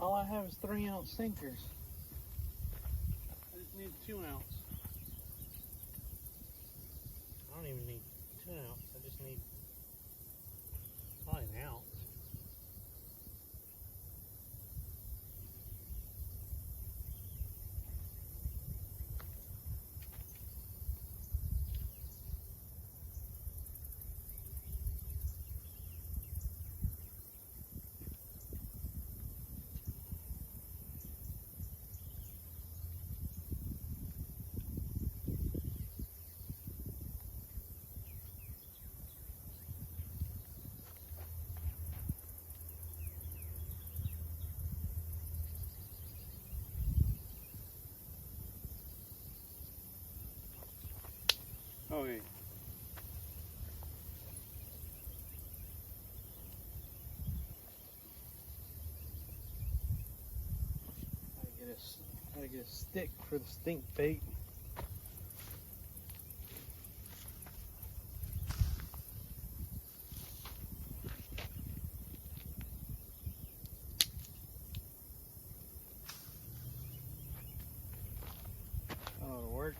All I have is 3-ounce sinkers. I just need 2-ounce. I don't even need 2-ounce. I just need probably an ounce. Okay. Gotta get a stick for the stink bait. Oh, it'll work.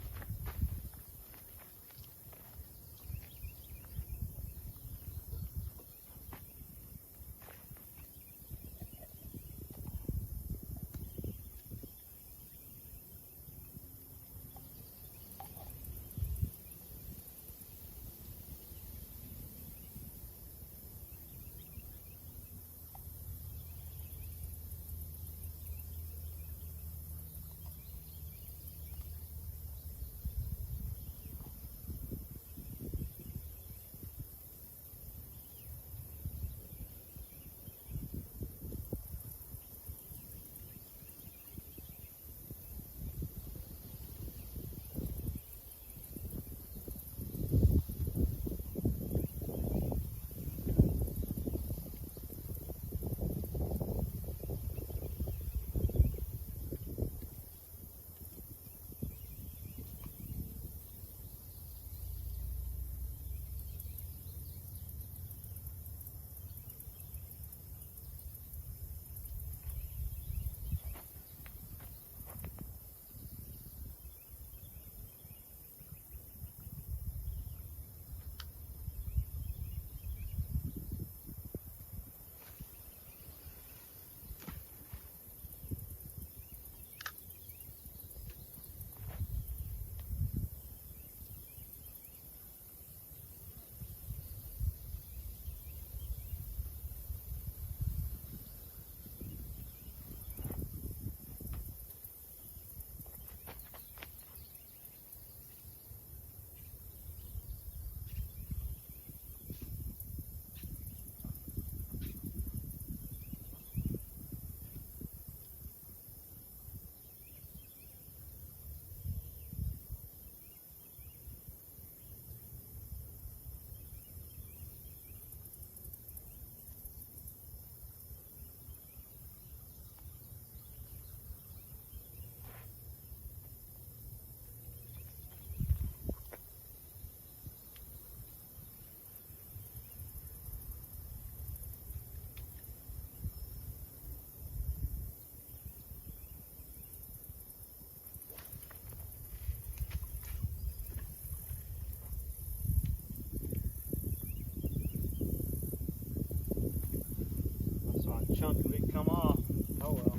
Saw a chunk of it come off. Oh well.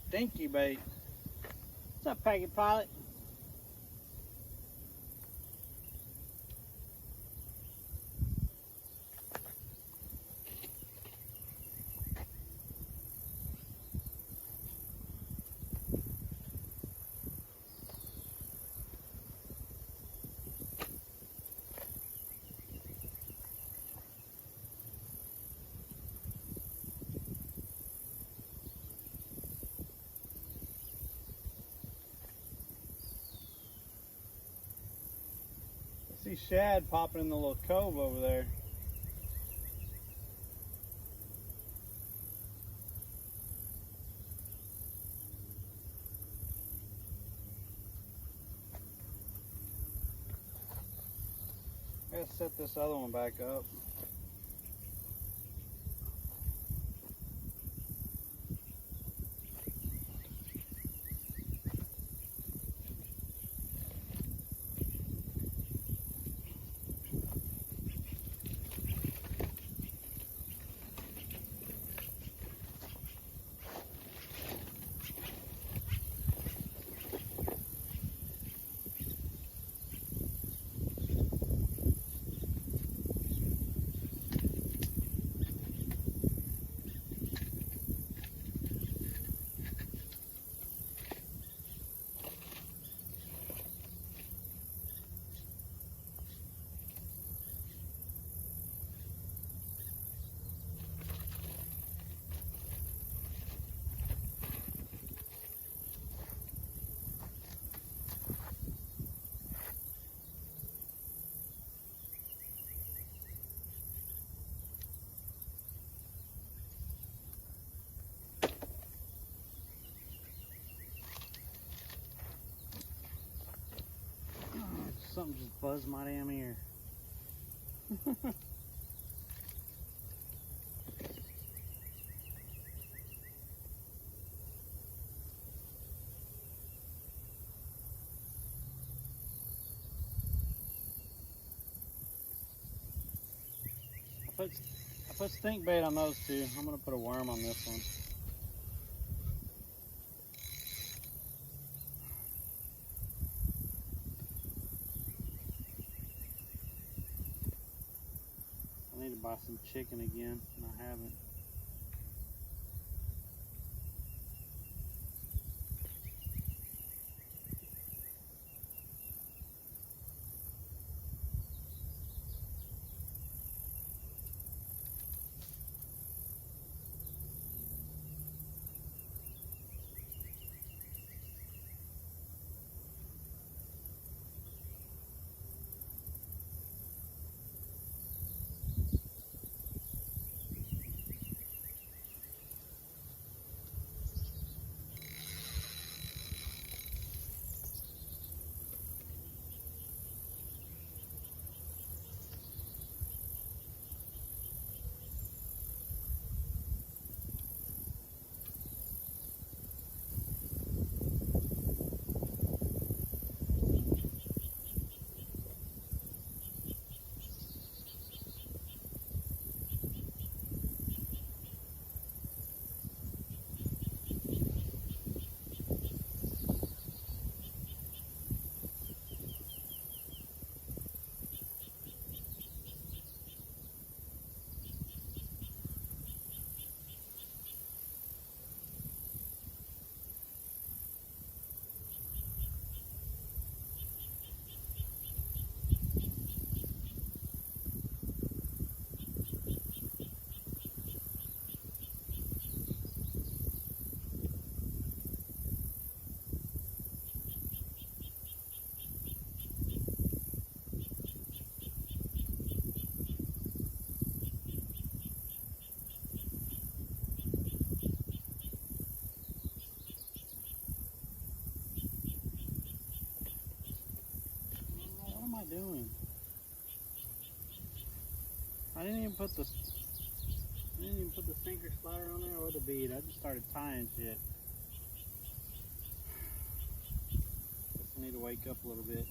Stinky bait. What's up, Packet Pilot? I see shad popping in the little cove over there. Let's set this other one back up. Something just buzzed my damn ear. I put stink bait on those two. I'm gonna put a worm on this one. I need to buy some chicken again, and I haven't. What am I doing? I didn't even put the sinker slider on there or the bead. I just started tying shit. Guess I need to wake up a little bit.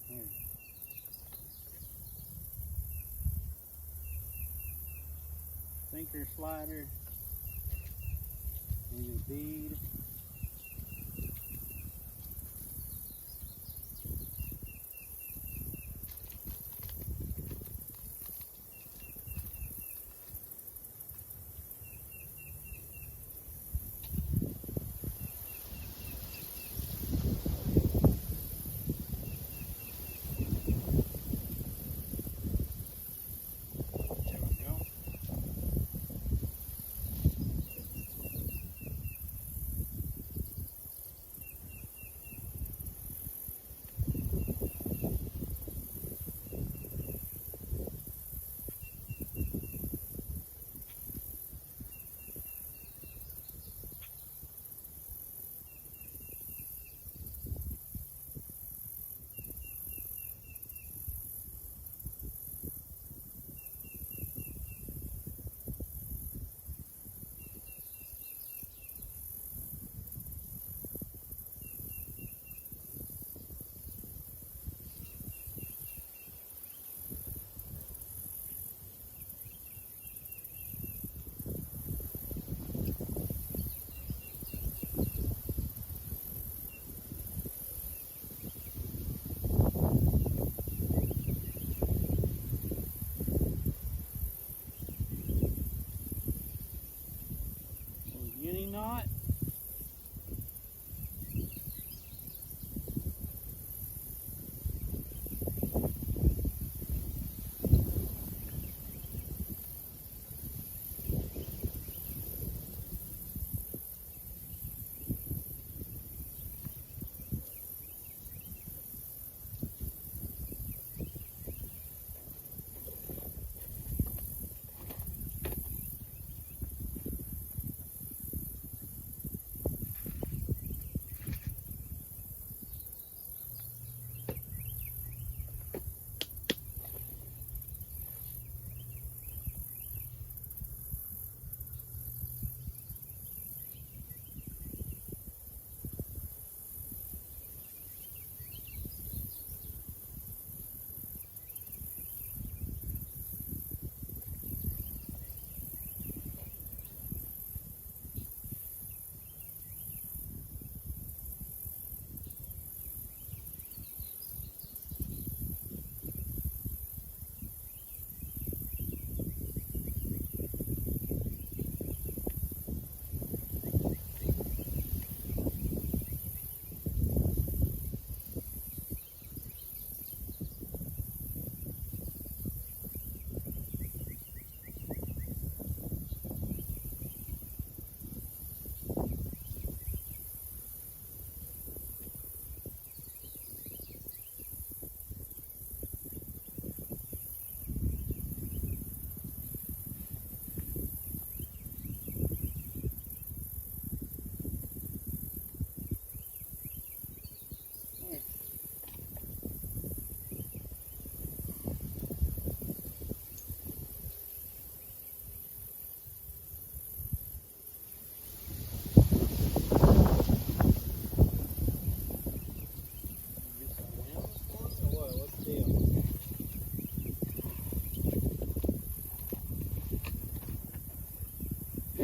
There. Sinker slider. Need a bead. There we go.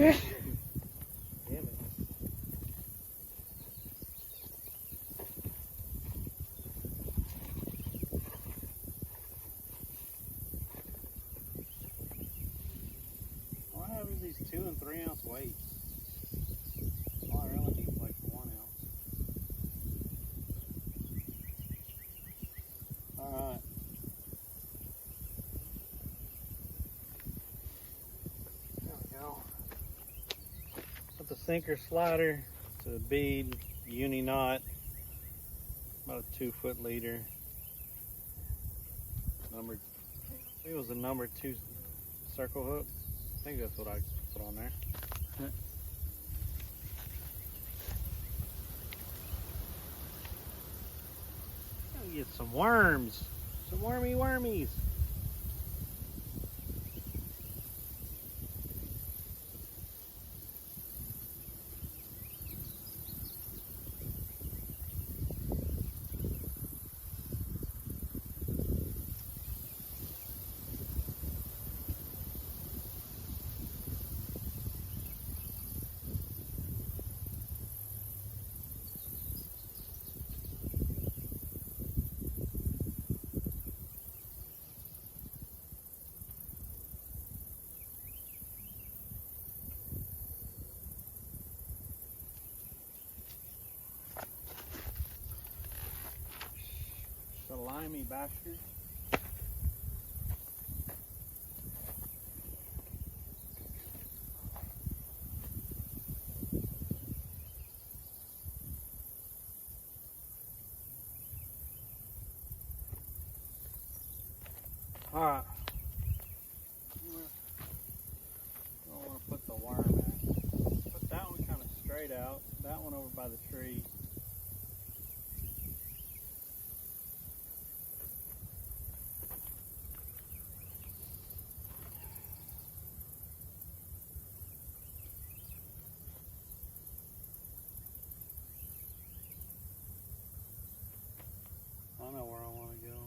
fish. Damn it. What happens to these 2 and 3 ounce weights? All I really need is like 1 ounce. Alright. There we go. With the sinker slider, it's a bead, uni knot, about a 2-foot leader. I think it was a number 2 circle hook. I think that's what I put on there. Gotta get some worms, some wormies. The limey bastard. Alright, I want to put the worm at. Put that one kind of straight out. That one over by the tree. I know where I want to go.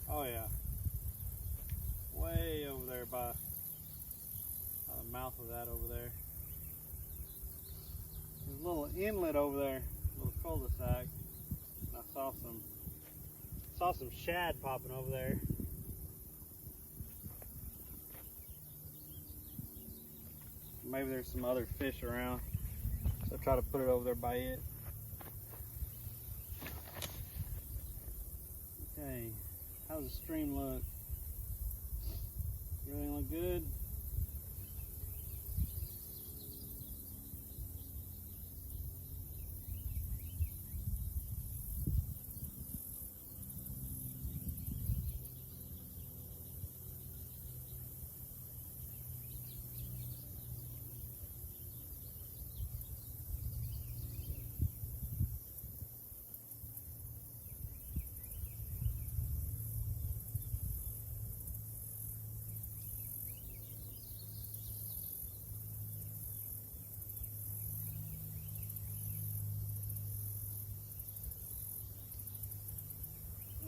Oh yeah. Way over there by the mouth of that over there. There's a little inlet over there, a little cul-de-sac. And I saw some shad popping over there. Maybe there's some other fish around. So try to put it over there by it. Okay, how's the stream look? Everything look good?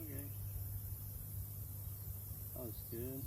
Okay. That looks good.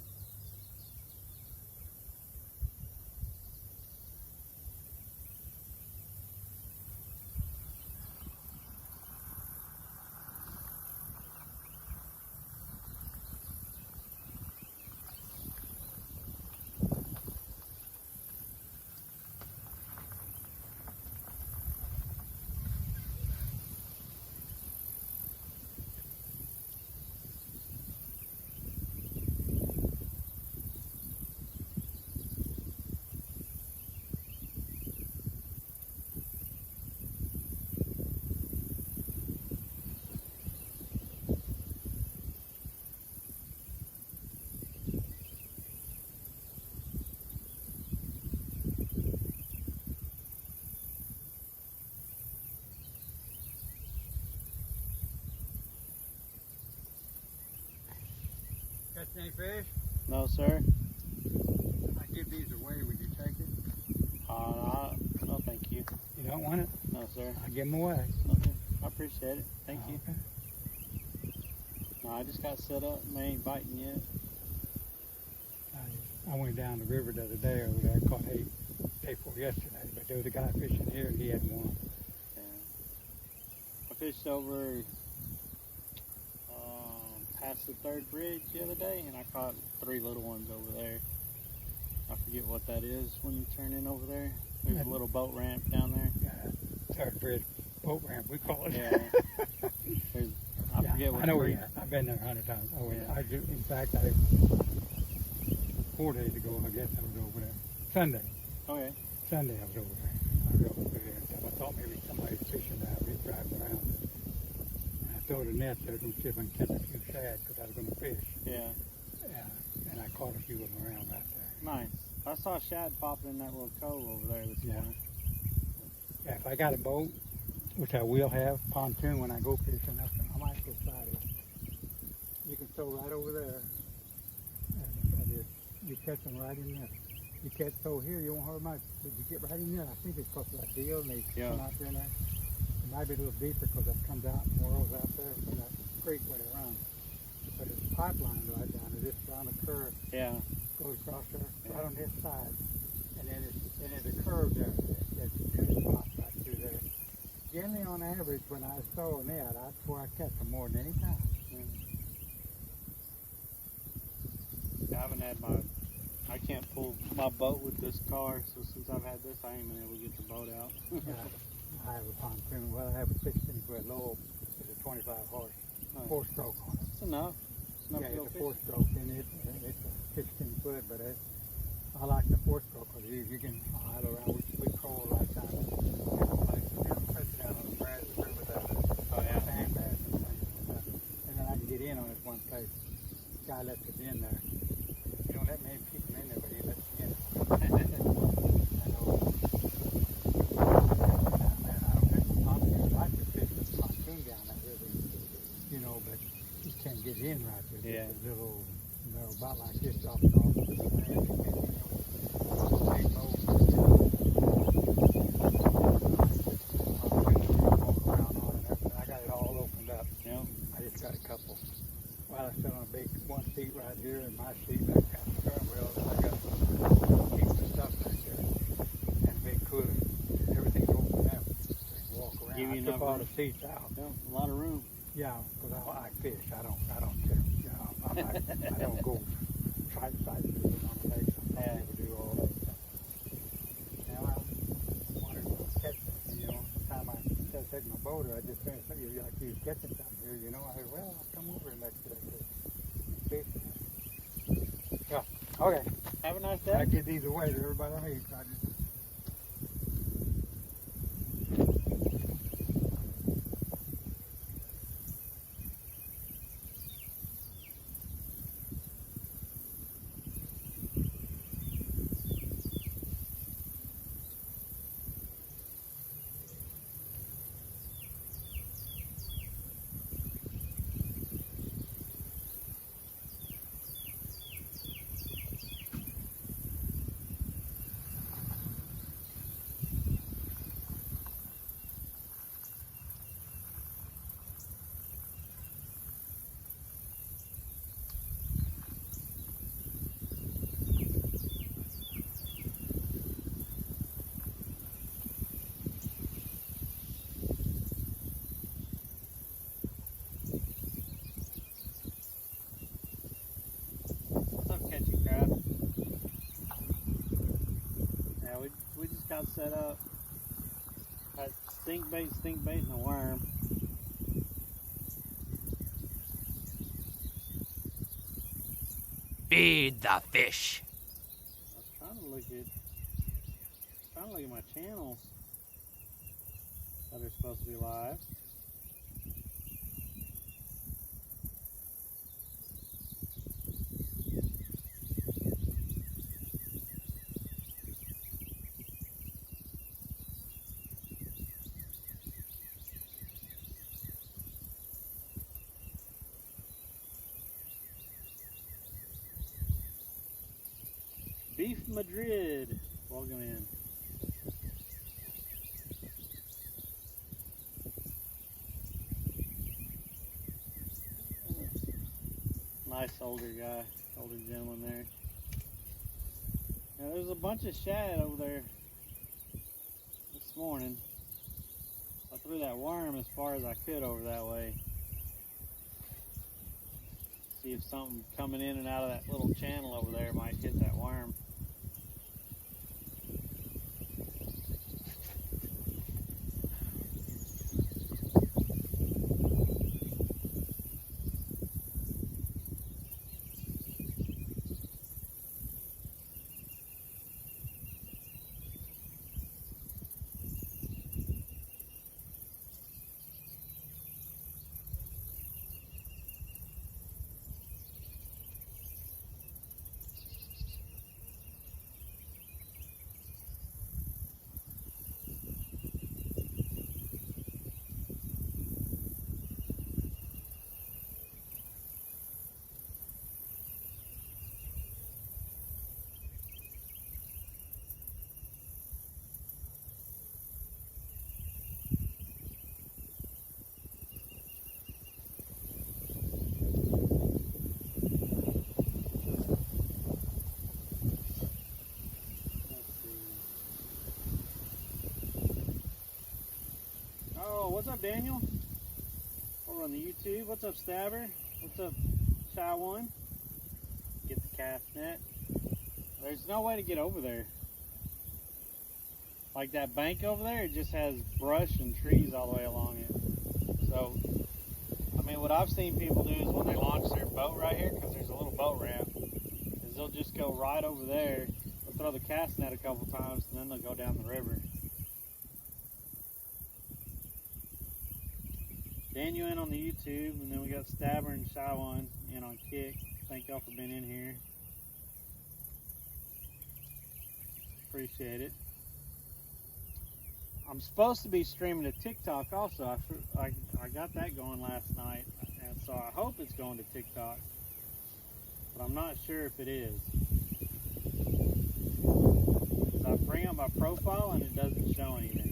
Catch any fish? No, sir. I give these away. Would you take it? No, thank you. You don't want it? No, sir. I give them away. Okay. I appreciate it. Thank you. Okay. No, I just got set up. They ain't biting yet. I went down the river the other day over there, caught 8 day before yesterday, but there was a guy fishing here and he had one. Yeah. I fished over past the third bridge the other day, and I caught 3 little ones over there. I forget what that is when you turn in over there. There's a little boat ramp down there. Third bridge boat ramp, we call it. Yeah. I forget what I know creek. I've been there 100 times. Oh, Yeah. I do. In fact, 4 days ago, I guess I was over there. Sunday Okay. I was over there. I drove through there and stuff. I thought maybe somebody was fishing there. I was driving around. And I threw the net there to see if I can catch a few shad because I was going to fish. Yeah. And I caught a few of them around right there. Nice. I saw shad popping in that little cove over there this Yeah. morning. Yeah, if I got a boat, which I will have, pontoon when I go fishing, I might go slide it. You can throw right over there. And you catch them right in there. You catch throw here, you won't hurt much. But you get right in there. I think it's because of that deal, and they Yeah. come out there and it might be a little deeper because it comes out and whirls out there from that creek where they run. But it's a pipeline right down there, just down the curve, Yeah. goes across there, Yeah. right on this side. And then there's a curve there. There's 2 spots right through there. Generally, on average, when I throw a net, that's where I catch them more than any time. I haven't had I can't pull my boat with this car, so since I've had this, I ain't been able to get the boat out. I have a pontoon. Well, I have a 16-foot low. It's a 25 horse, Nice. 4-stroke on it. It's enough. It's enough Yeah, to go it's a fishing. 4-stroke, and it's a 16-foot, but I like the 4-stroke because you can idle around. We crawl right down there. Press down on the grass, remember that sandbags and things. And then I can get in on this one place. Guy lets us in there. You don't let many people in there, but he lets you in. I know. Man, I don't think the pontoon, I could fish the pontoon down that river, you know, but you can't get in right there. Yeah. It's a little, about like this off and off. Big boat. Walk around on it and everything. I got it all opened up. Yeah. I just got a couple. Well, I sit on a big 1 seat right here, and my seat back at the steering wheel. And I got keep the stuff back there, and a big cooler. Everything's open up. So you can walk around. Give you I took enough all room. the seats out. Yeah, a lot of room. Yeah, because I fish. I don't care. You know, I don't go try to sight fishing on the lake. I don't ever do all that stuff. Now I wanted to catch something. You know, the time I take my boat, I just finished. You like you catching something here. You know, I said, well, I'll come over next day. Fish. Yeah. Okay. Have a nice I day. get these away to everybody I meet. I just What's up, catching crab? Yeah, we just got set up. Had stink bait, and a worm. Feed the fish. I was trying to look at my channels that are supposed to be live. Beef Madrid, welcome in. Nice older guy, older gentleman there. Yeah, there's a bunch of shad over there this morning. I threw that worm as far as I could over that way. See if something coming in and out of that little channel over there might hit that worm. Oh, what's up, Daniel? Over on the YouTube. What's up, Stabber? What's up, Shy One? Get the cast net. There's no way to get over there. Like that bank over there, it just has brush and trees all the way along it. So, I mean, what I've seen people do is when they launch their boat right here, because there's a little boat ramp, is they'll just go right over there, they'll throw the cast net a couple times, and then they'll go down the river. Daniel in on the YouTube, and then we got Stabber and Shy One in on Kick. Thank y'all for being in here. Appreciate it. I'm supposed to be streaming to TikTok also. I got that going last night, and so I hope it's going to TikTok, but I'm not sure if it is. 'Cause I bring up my profile and it doesn't show anything.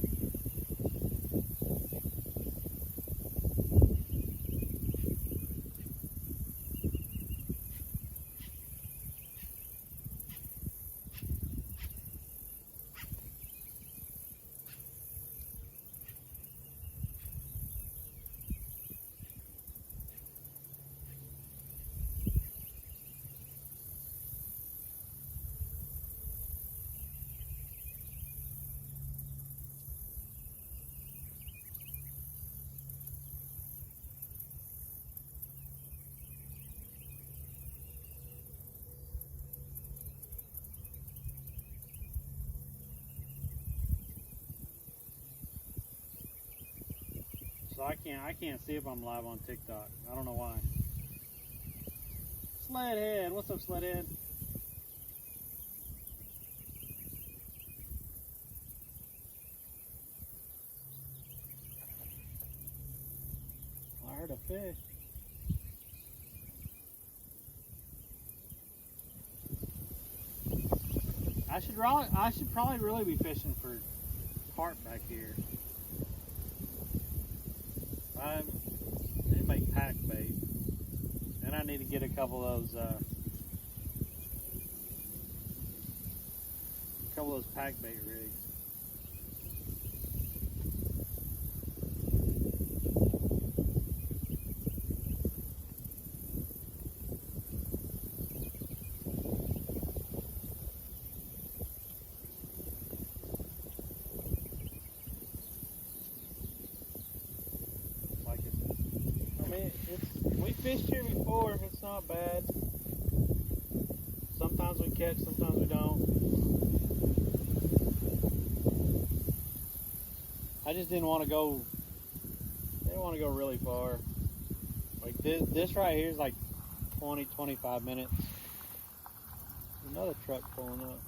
So I can't see if I'm live on TikTok. I don't know why. Sledhead, what's up, Sledhead? I heard a fish. I should probably really be fishing for carp back here. I need to make pack bait, and I need to get a couple of those pack bait rigs. We fished here before, it's not bad. Sometimes we catch, sometimes we don't. I just didn't want to go really far. Like this right here is like 20-25 minutes. Another truck pulling up.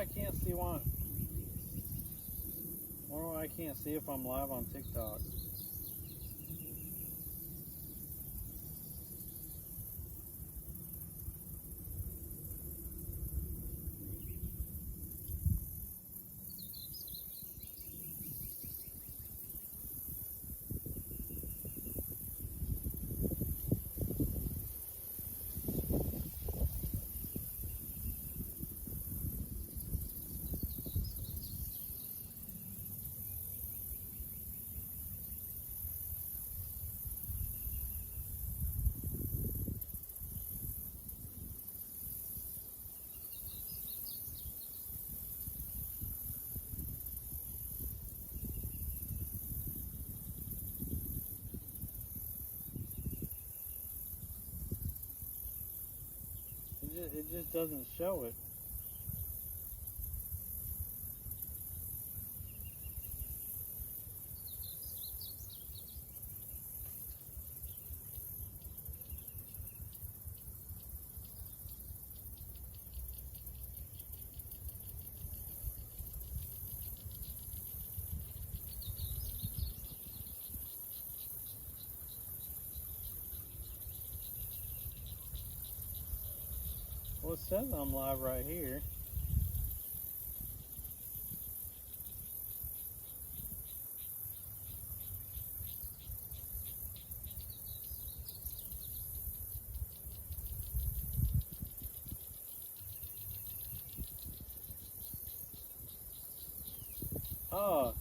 I can't see one. Wonder why I can't see if I'm live on TikTok. It just doesn't show it. Well, it says I'm live right here. Oh,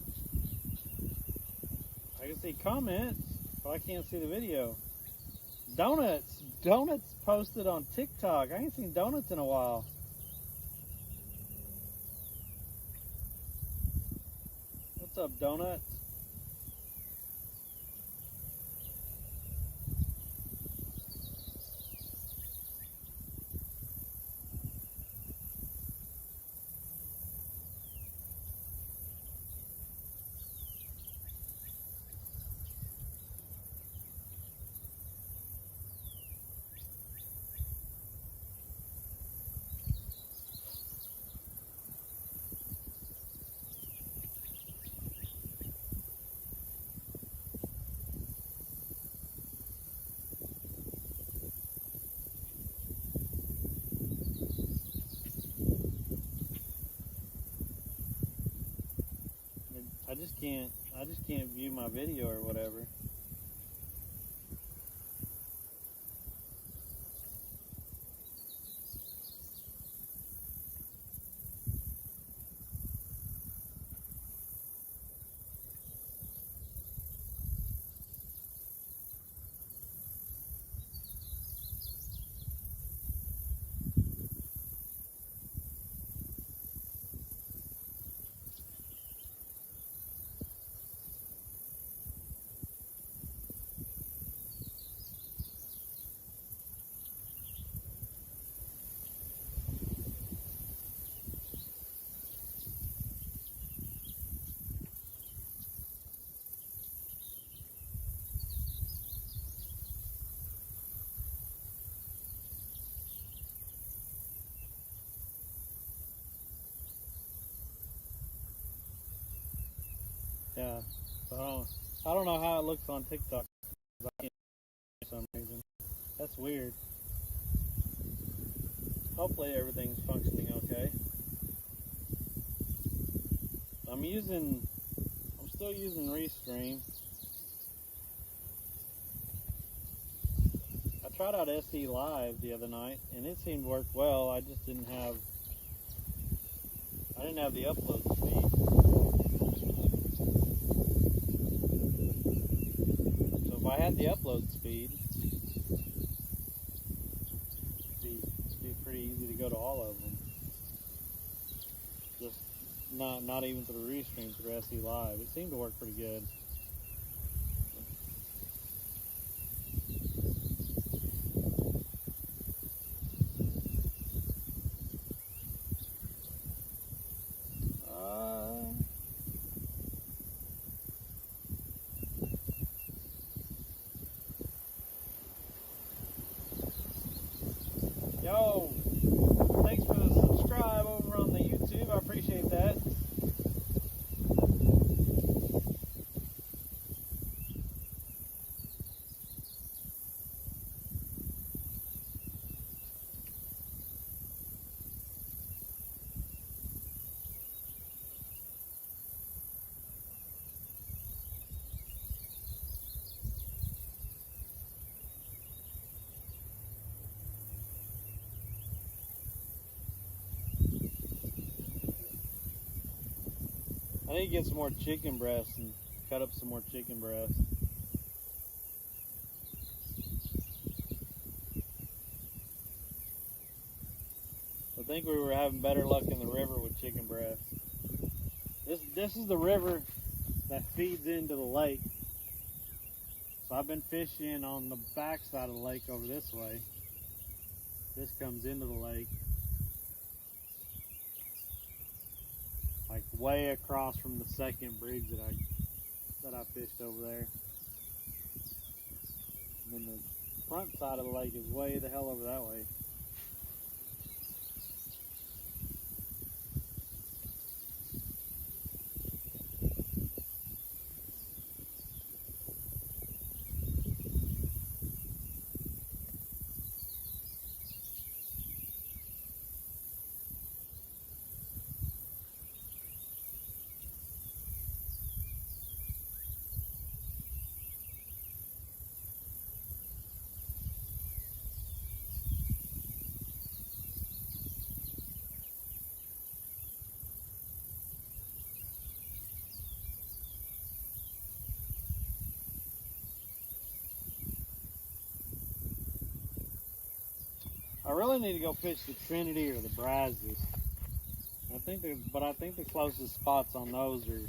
I can see comments, but I can't see the video. Donuts posted on TikTok. I ain't seen donuts in a while. What's up, donuts? I just can't view my video or whatever. Yeah, so I don't know how it looks on TikTok. I can't for some reason. That's weird. Hopefully everything's functioning okay. I'm still using Restream. I tried out SE Live the other night and it seemed to work well. I just didn't have the upload speed. So if I had the upload speed, it'd be pretty easy to go to all of them. Just not even through Restream, through SE Live. It seemed to work pretty good. Yo, thanks for the subscribe over on the YouTube. I I need to get some more chicken breasts and cut up some more chicken breasts. I think we were having better luck in the river with chicken breasts. This is the river that feeds into the lake. So I've been fishing on the back side of the lake over this way. This comes into the lake. Like way across from the second bridge that I fished over there. And then the front side of the lake is way the hell over that way. I really need to go fish the Trinity or the Brazos. I think the closest spots on those are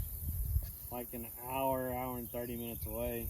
like an hour and 30 minutes away.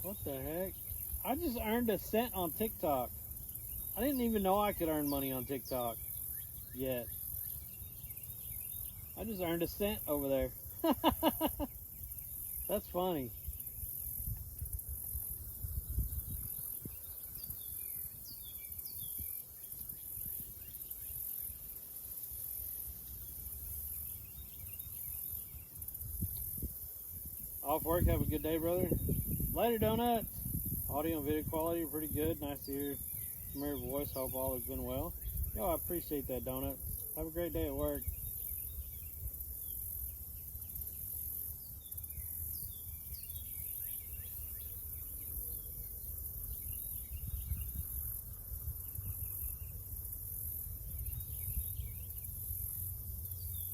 What the heck? I just earned a cent on TikTok. I didn't even know I could earn money on TikTok yet. I just earned a cent over there. That's funny. Off work, have a good day, brother. Later, Donut. Audio and video quality are pretty good. Nice to hear from your voice. Hope all has been well. Yo, I appreciate that, Donut. Have a great day at work.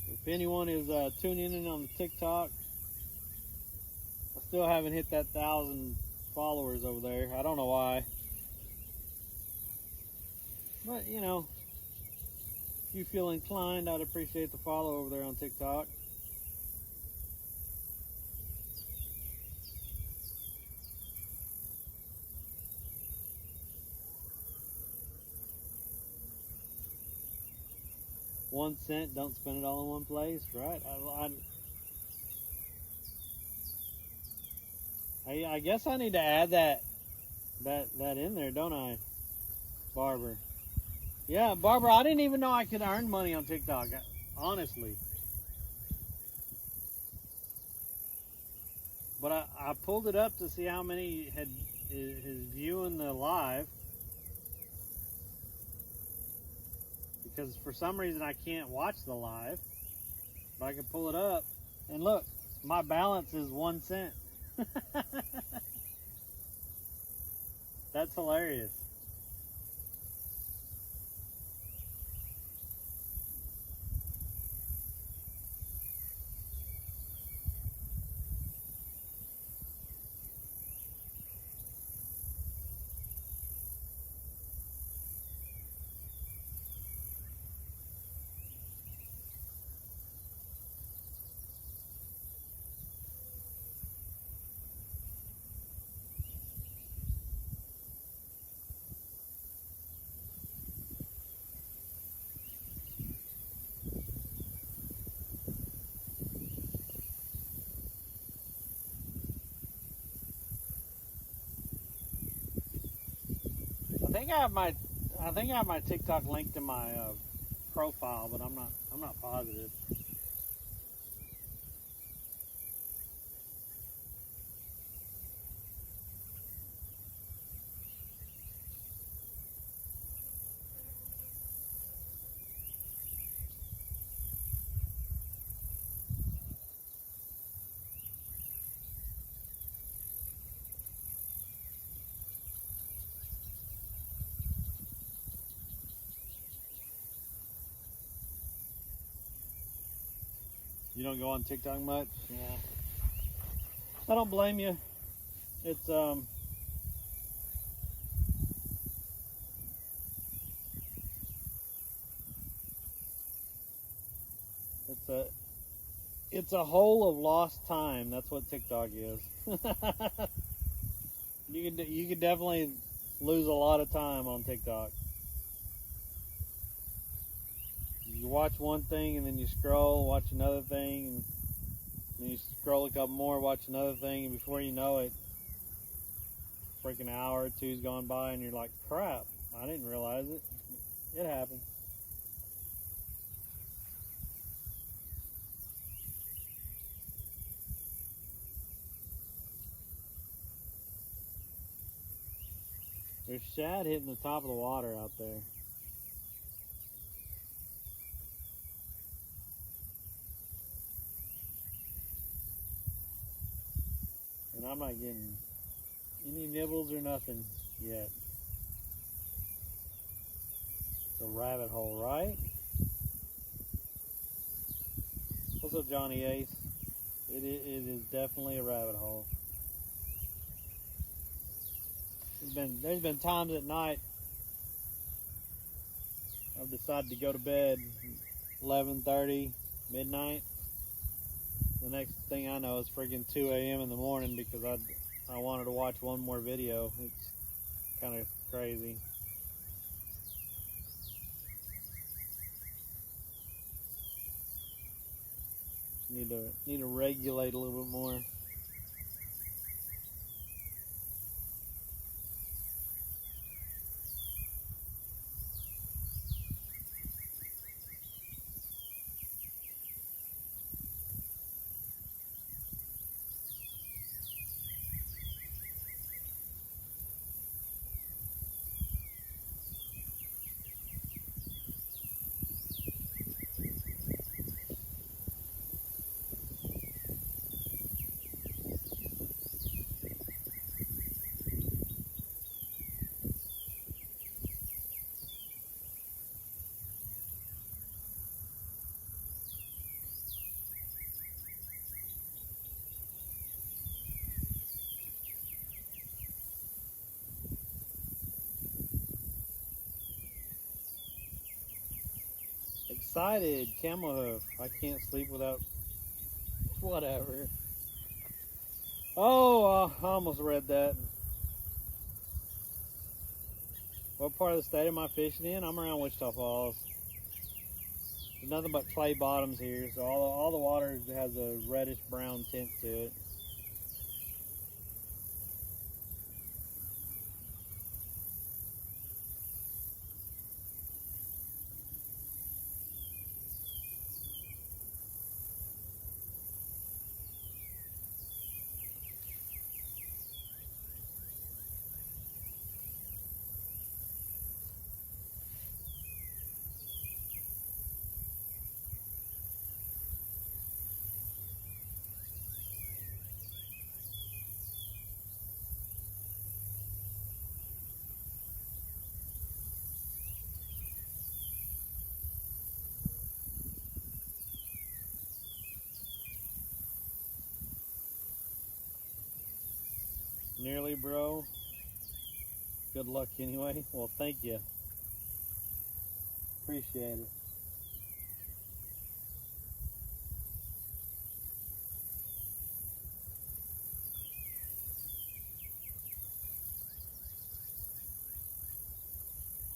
If anyone is tuning in on the TikTok, I still haven't hit that 1,000 followers over there. I don't know why. But, you know, if you feel inclined, I'd appreciate the follow over there on TikTok. $0.01, don't spend it all in one place, right? I guess I need to add that in there, don't I, Barbara? Yeah, Barbara, I didn't even know I could earn money on TikTok, honestly. But I pulled it up to see how many is viewing the live. Because for some reason I can't watch the live. But I can pull it up. And look, my balance is $0.01. That's hilarious. I think I have my TikTok linked in my profile, but I'm not positive. You don't go on TikTok much? Yeah. I don't blame you. It's it's a hole of lost time. That's what TikTok is. You could definitely lose a lot of time on TikTok. You watch one thing and then you scroll, watch another thing, and then you scroll a couple more, watch another thing, and before you know it, freaking hour or two's gone by, and you're like, crap, I didn't realize it. It happened. There's shad hitting the top of the water out there. And I'm not getting any nibbles or nothing yet. It's a rabbit hole, right? What's up, Johnny Ace? It is definitely a rabbit hole. There's been times at night I've decided to go to bed 11:30, midnight. The next thing I know, it's freaking 2 a.m. in the morning because I wanted to watch one more video. It's kind of crazy. Need to regulate a little bit more. Excited, camel hoof. I can't sleep without whatever. Oh, I almost read that. What part of the state am I fishing in? I'm around Wichita Falls. There's nothing but clay bottoms here, so all the water has a reddish brown tint to it. Nearly, bro. Good luck anyway. Well, thank you. Appreciate it.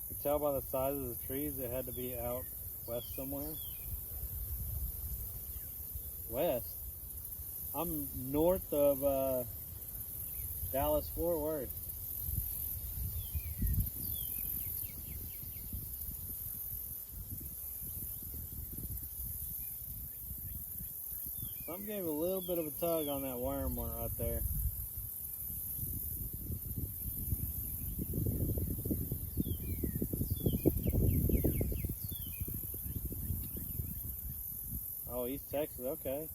You tell by the size of the trees it had to be out west somewhere. West? I'm north of Dallas Fort Worth. Some gave a little bit of a tug on that worm right there. Oh, East Texas, okay.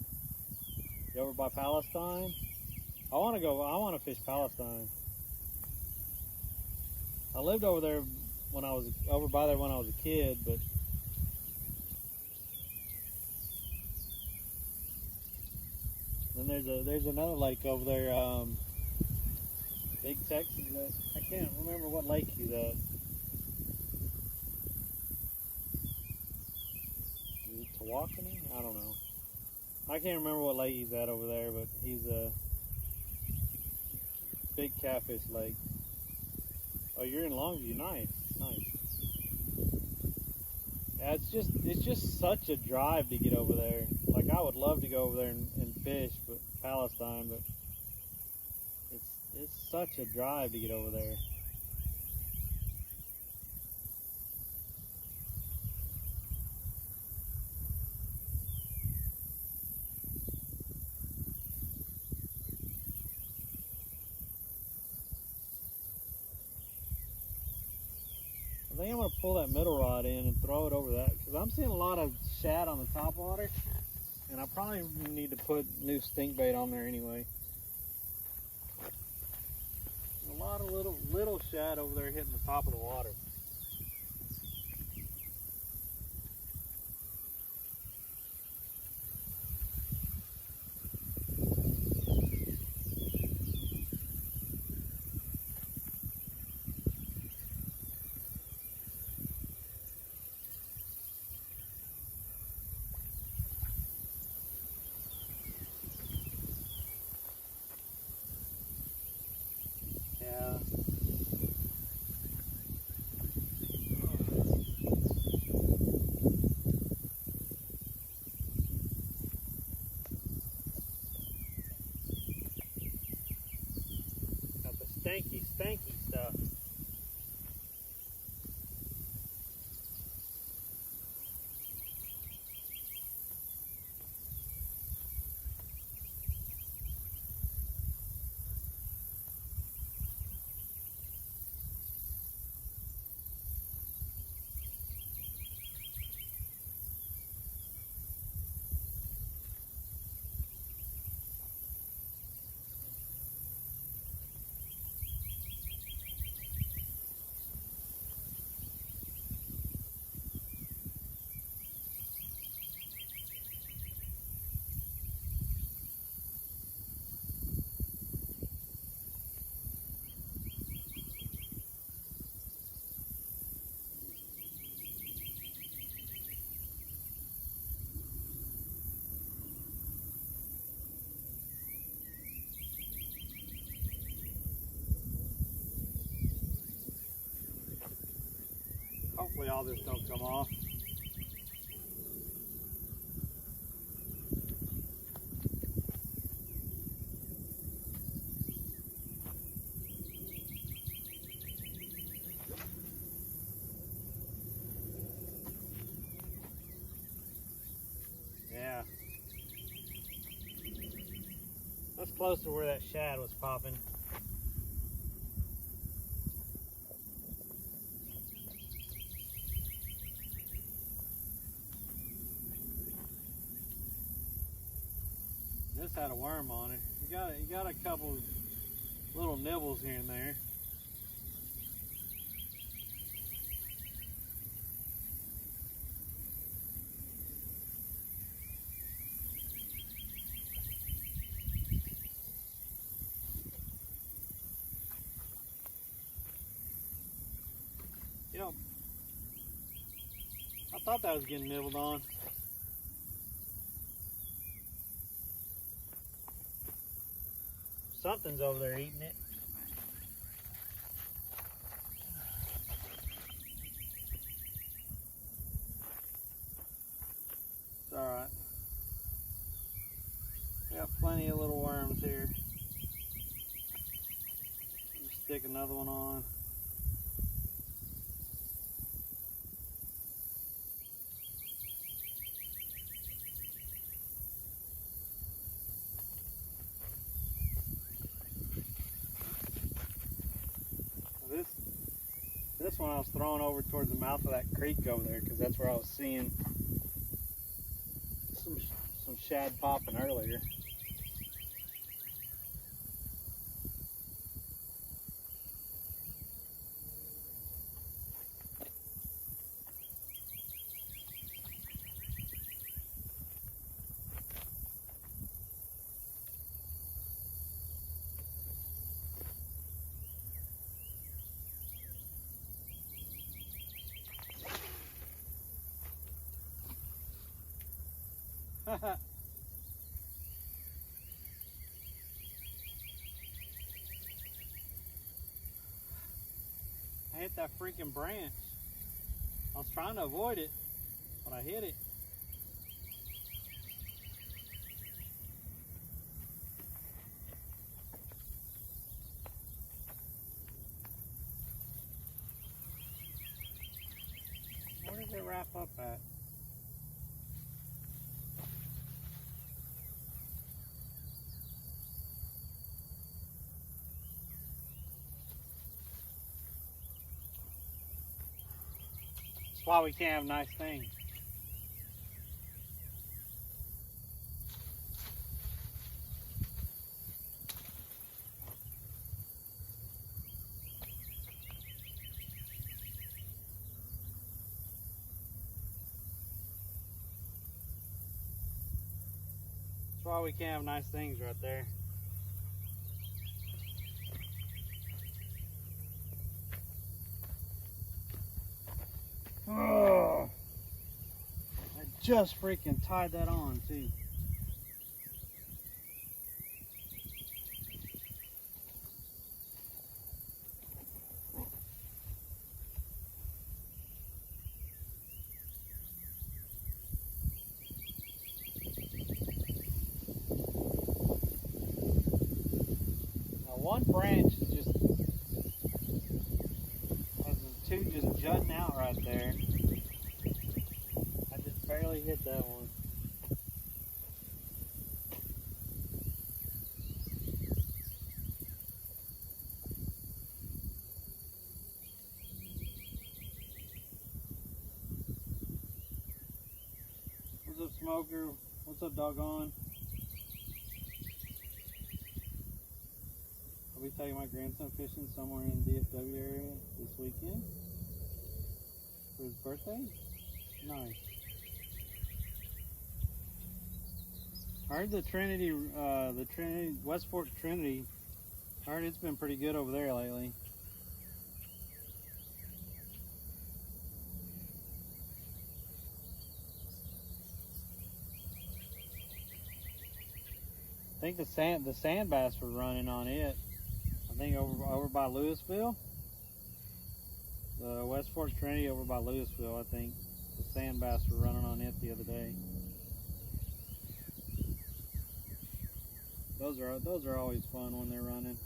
You over by Palestine? I want to fish Palestine. I lived over there when I was over by there when I was a kid, but then there's another lake over there, Big Texas. That I can't remember what lake he's at. Is it Tawakoni? I don't know. I can't remember what lake he's at over there, but he's a big catfish lake. Oh, you're in Longview. Nice, nice. Yeah, it's just such a drive to get over there. Like, I would love to go over there and fish, but Palestine, but it's such a drive to get over there. I think I'm going to pull that middle rod in and throw it over that, because I'm seeing a lot of shad on the top water, and I probably need to put new stink bait on there anyway. A lot of little shad over there hitting the top of the water. Yeah. Got the stanky stuff. Hopefully all this don't come off. Yeah. That's close to where that shad was popping. This had a worm on it. You got a couple little nibbles here and there. Yep. I thought that was getting nibbled on. Something's over there eating it. It's alright. Got plenty of little worms here. Just stick another one on. This one I was throwing over towards the mouth of that creek over there because that's where I was seeing some shad popping earlier. I hit that freaking branch. I was trying to avoid it, but I hit it. Where does it wrap up at? That's why we can't have nice things. That's why we can't have nice things right there. Oh, I just freaking tied that on too. Now one branch is just has the two just jutting out right there. I just barely hit that one. What's up, Smoker? What's up, Doggone? I'll be taking my grandson fishing somewhere in the DFW area this weekend for his birthday. Nice. I heard the Trinity, Westport Trinity, I heard it's been pretty good over there lately. I think the sand bass were running on it. I think over by Louisville. The Westport Trinity over by Louisville, I think. The sand bass were running on it the other day. Those are always fun when they're running.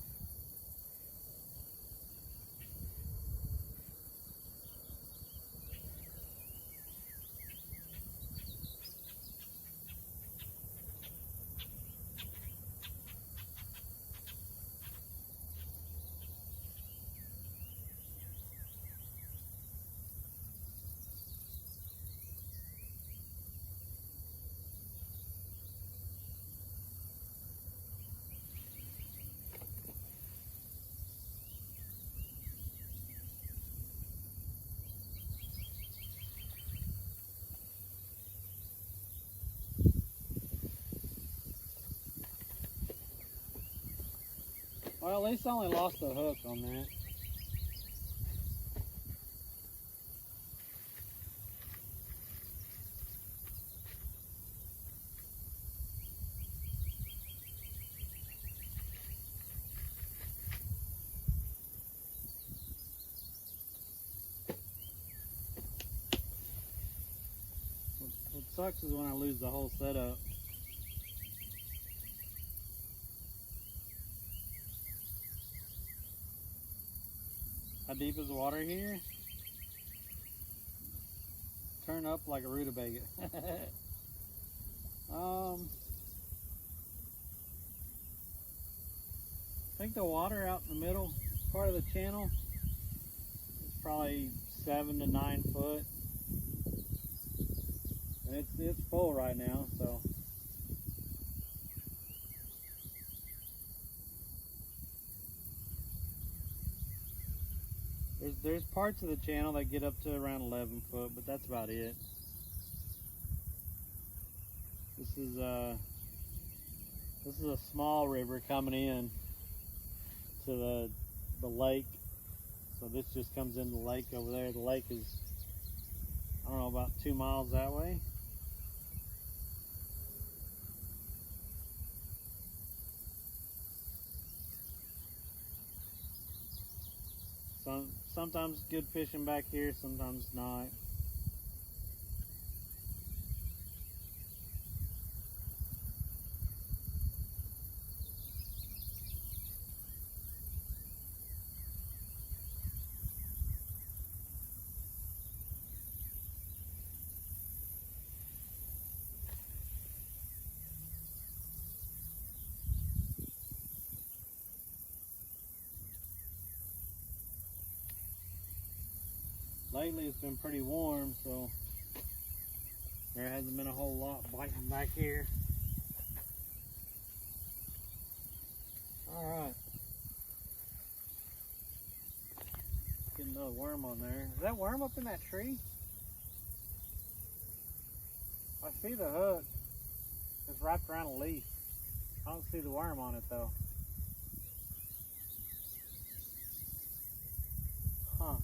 Well, at least I only lost the hook on that. sucks is when I lose the whole setup. How deep is the water here? Turn up like a rutabaga. I think the water out in the middle part of the channel is probably 7 to 9 foot. And it's full right now, so. There's parts of the channel that get up to around 11 foot, but that's about it. This is a small river coming in to the lake. So this just comes in the lake over there. The lake is, I don't know, about 2 miles that way. Sometimes good fishing back here, sometimes not. Lately it's been pretty warm, so there hasn't been a whole lot biting back here. Alright. Get another worm on there. Is that worm up in that tree? I see the hook. It's wrapped around a leaf. I don't see the worm on it though. Huh.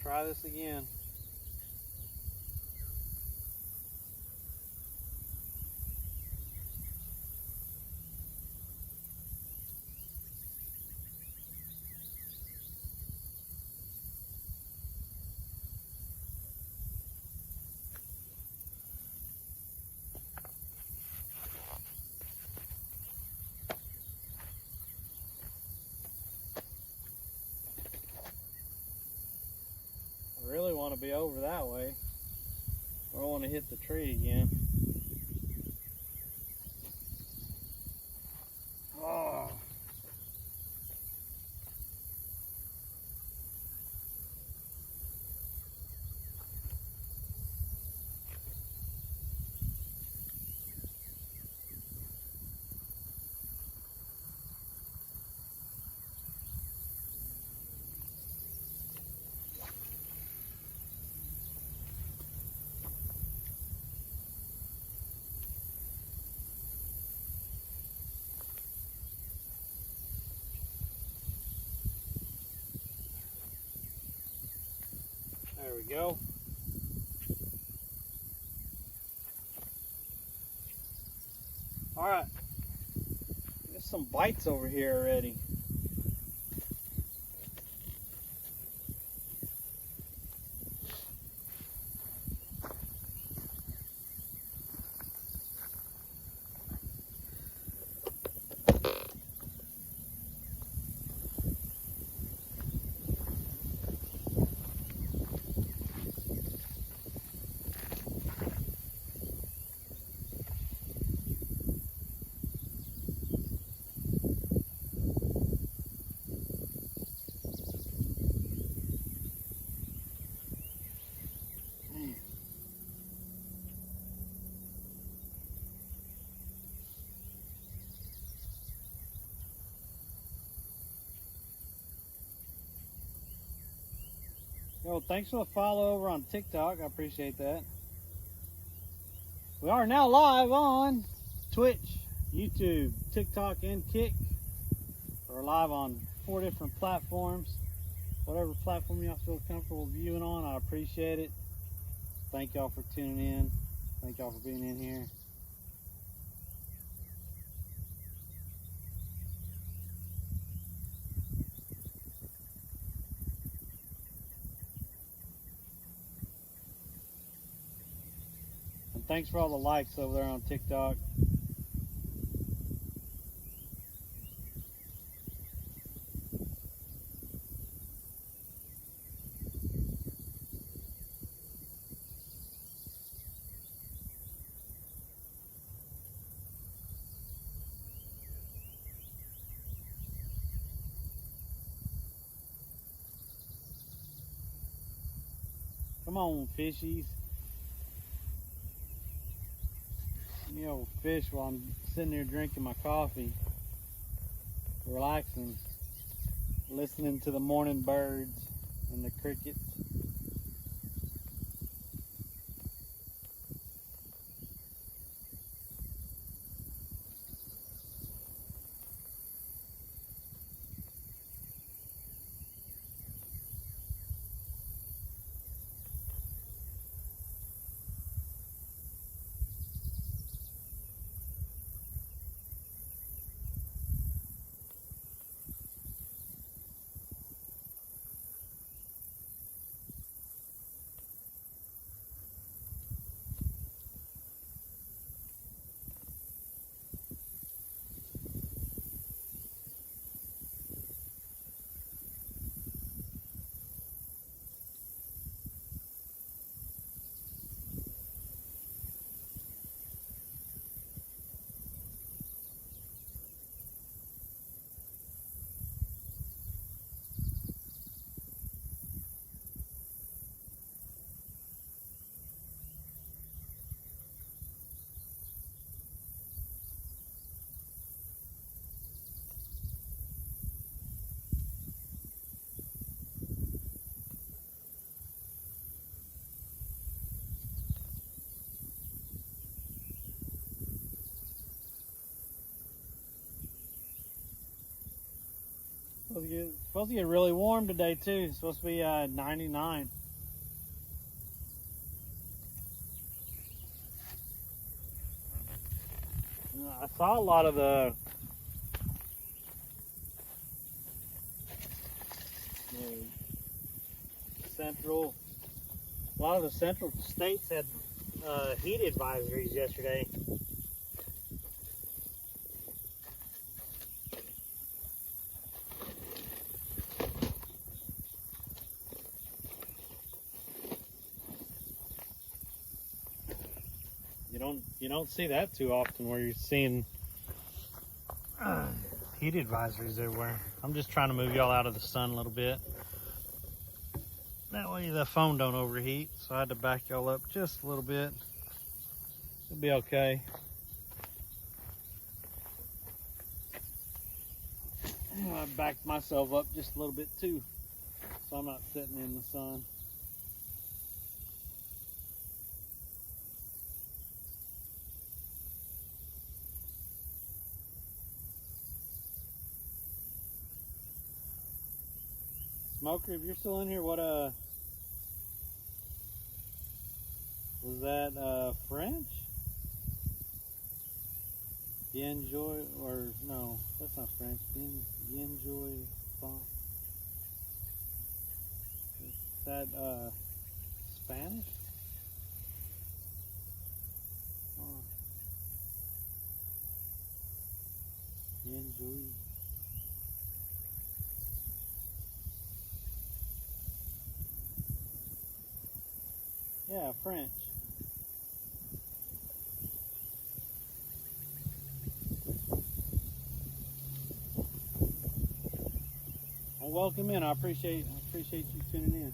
Try this again. I really want to be over that way. I don't want to hit the tree again. Oh. There we go. All right, there's some bites over here already. Well, thanks for the follow over on TikTok. I appreciate that. We are now live on Twitch, YouTube, TikTok, and Kick. We're live on 4 different platforms. Whatever platform y'all feel comfortable viewing on, I appreciate it. Thank y'all for tuning in. Thank y'all for being in here. And thanks for all the likes over there on TikTok. Come on, fishies. Give me a old fish while I'm sitting here drinking my coffee, relaxing, listening to the morning birds and the crickets. Supposed to get really warm today too. It's supposed to be 99. I saw a lot of the central states had heat advisories yesterday. You don't see that too often where you're seeing heat advisories everywhere. I'm just trying to move y'all out of the sun a little bit. That way the phone don't overheat. So I had to back y'all up just a little bit. It'll be okay. I backed myself up just a little bit too, so I'm not sitting in the sun. Smoker, if you're still in here, what was that French? Bien joy, or no, that's not French. Bien joy, is that Spanish? Oh. Bien joy. Yeah, French. Well, welcome in. I appreciate you tuning in.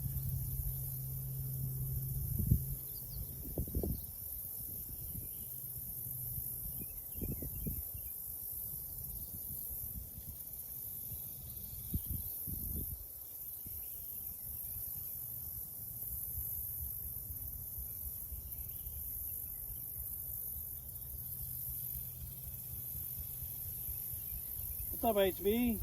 What's up, HB?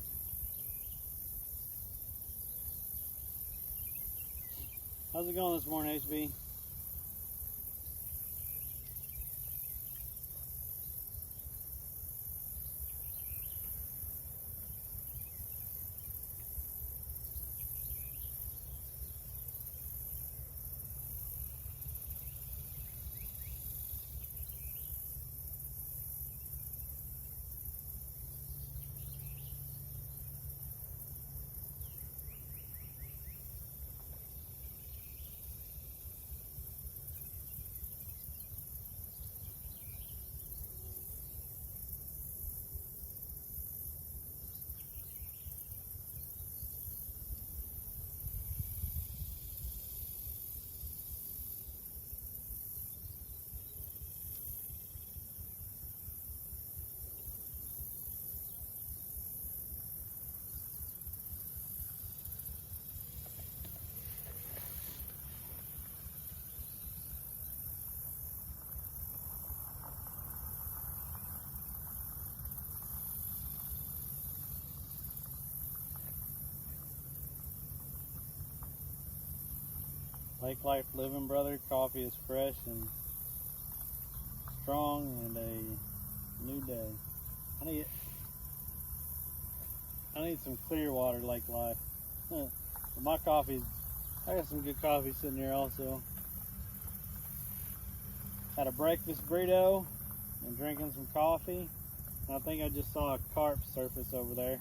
How's it going this morning, HB? Lake Life Living Brother coffee is fresh and strong and a new day. I need some clear water Lake Life. But my coffee, I got some good coffee sitting here also. Had a breakfast burrito and drinking some coffee. And I think I just saw a carp surface over there.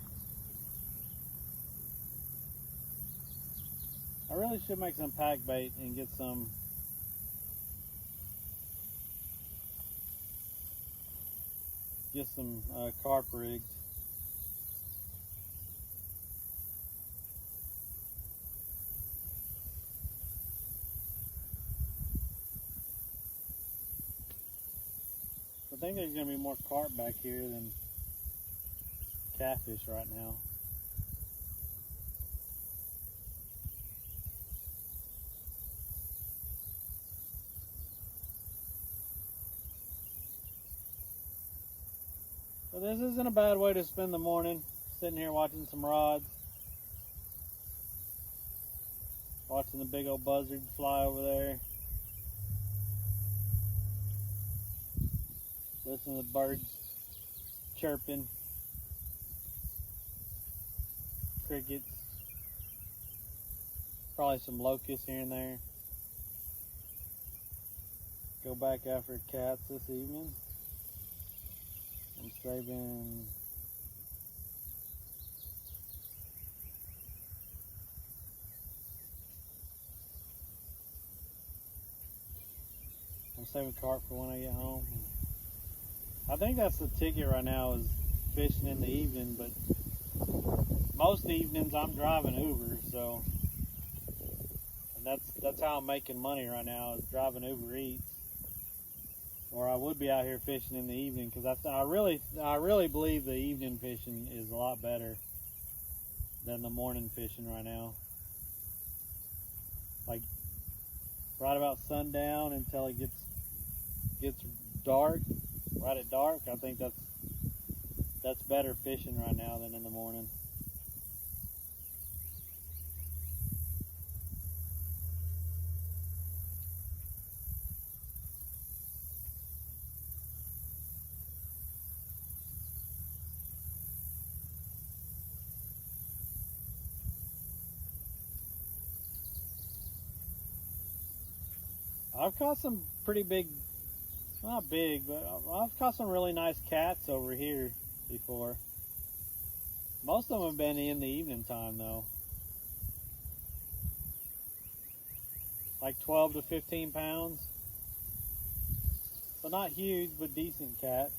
I really should make some pack bait and get some carp rigs. I think there's going to be more carp back here than catfish right now. So this isn't a bad way to spend the morning, sitting here watching some rods, watching the big old buzzard fly over there, listening to the birds chirping, crickets, probably some locusts here and there. Go back after cats this evening. I'm saving carp for when I get home. I think that's the ticket right now, is fishing in the evening, but most evenings I'm driving Uber, so and that's how I'm making money right now, is driving Uber Eats. Or I would be out here fishing in the evening, because I really believe the evening fishing is a lot better than the morning fishing right now. Like right about sundown until it gets dark, right at dark. I think that's better fishing right now than in the morning. I've caught some pretty big, not big, but I've caught some really nice cats over here before. Most of them have been in the evening time though. Like 12 to 15 pounds. So not huge, but decent cats.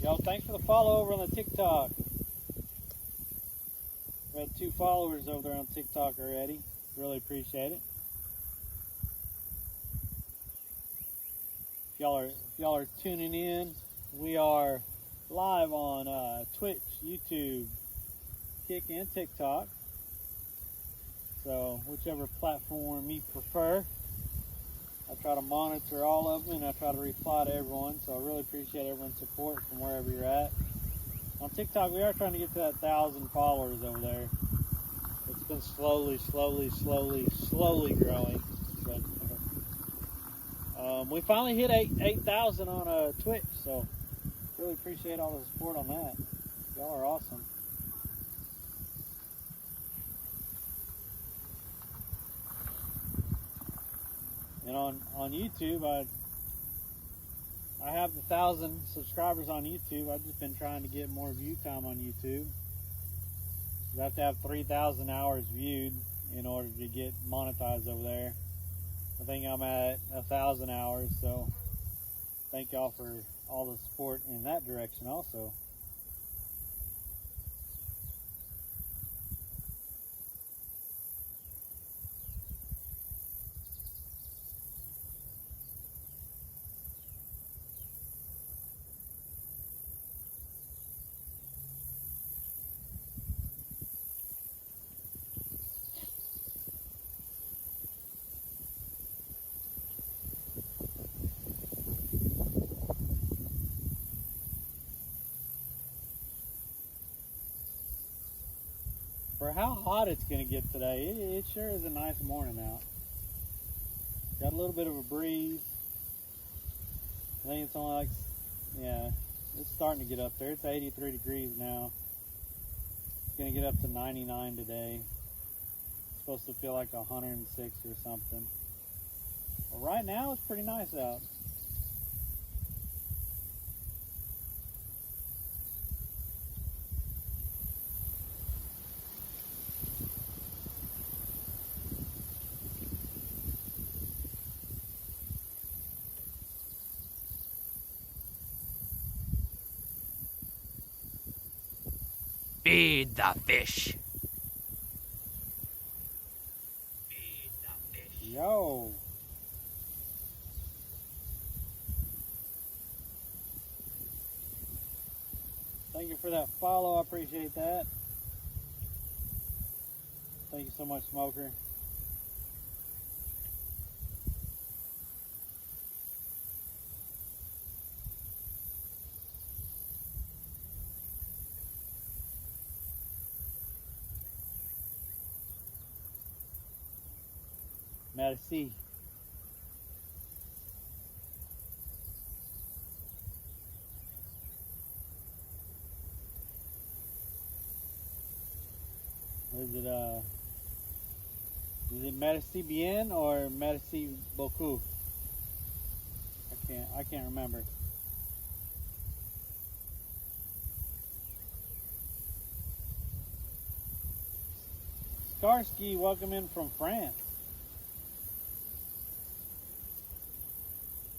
Yo, thanks for the follow over on the TikTok. We had 2 followers over there on TikTok already. Really appreciate it. If y'all are tuning in, we are live on Twitch, YouTube, Kick, and TikTok. So whichever platform you prefer. I try to monitor all of them and I try to reply to everyone, so I really appreciate everyone's support from wherever you're at. On TikTok, we are trying to get to that 1,000 followers over there. It's been slowly growing. But we finally hit 8,000 on Twitch, so really appreciate all the support on that. Y'all are awesome. And on YouTube, I have 1,000 subscribers on YouTube. I've just been trying to get more view time on YouTube. You have to have 3,000 hours viewed in order to get monetized over there. I think I'm at 1,000 hours, so thank y'all for all the support in that direction also. For how hot it's going to get today, it sure is a nice morning out. Got a little bit of a breeze. I think it's only like, yeah, it's starting to get up there. It's 83 degrees now. It's going to get up to 99 today. It's supposed to feel like 106 or something. But right now, it's pretty nice out. Feed the fish. Feed the fish. Yo. Thank you for that follow. I appreciate that. Thank you so much, Smoker. Merci. Is it merci bien or merci beaucoup? I can't remember. Skarsky, welcome in from France.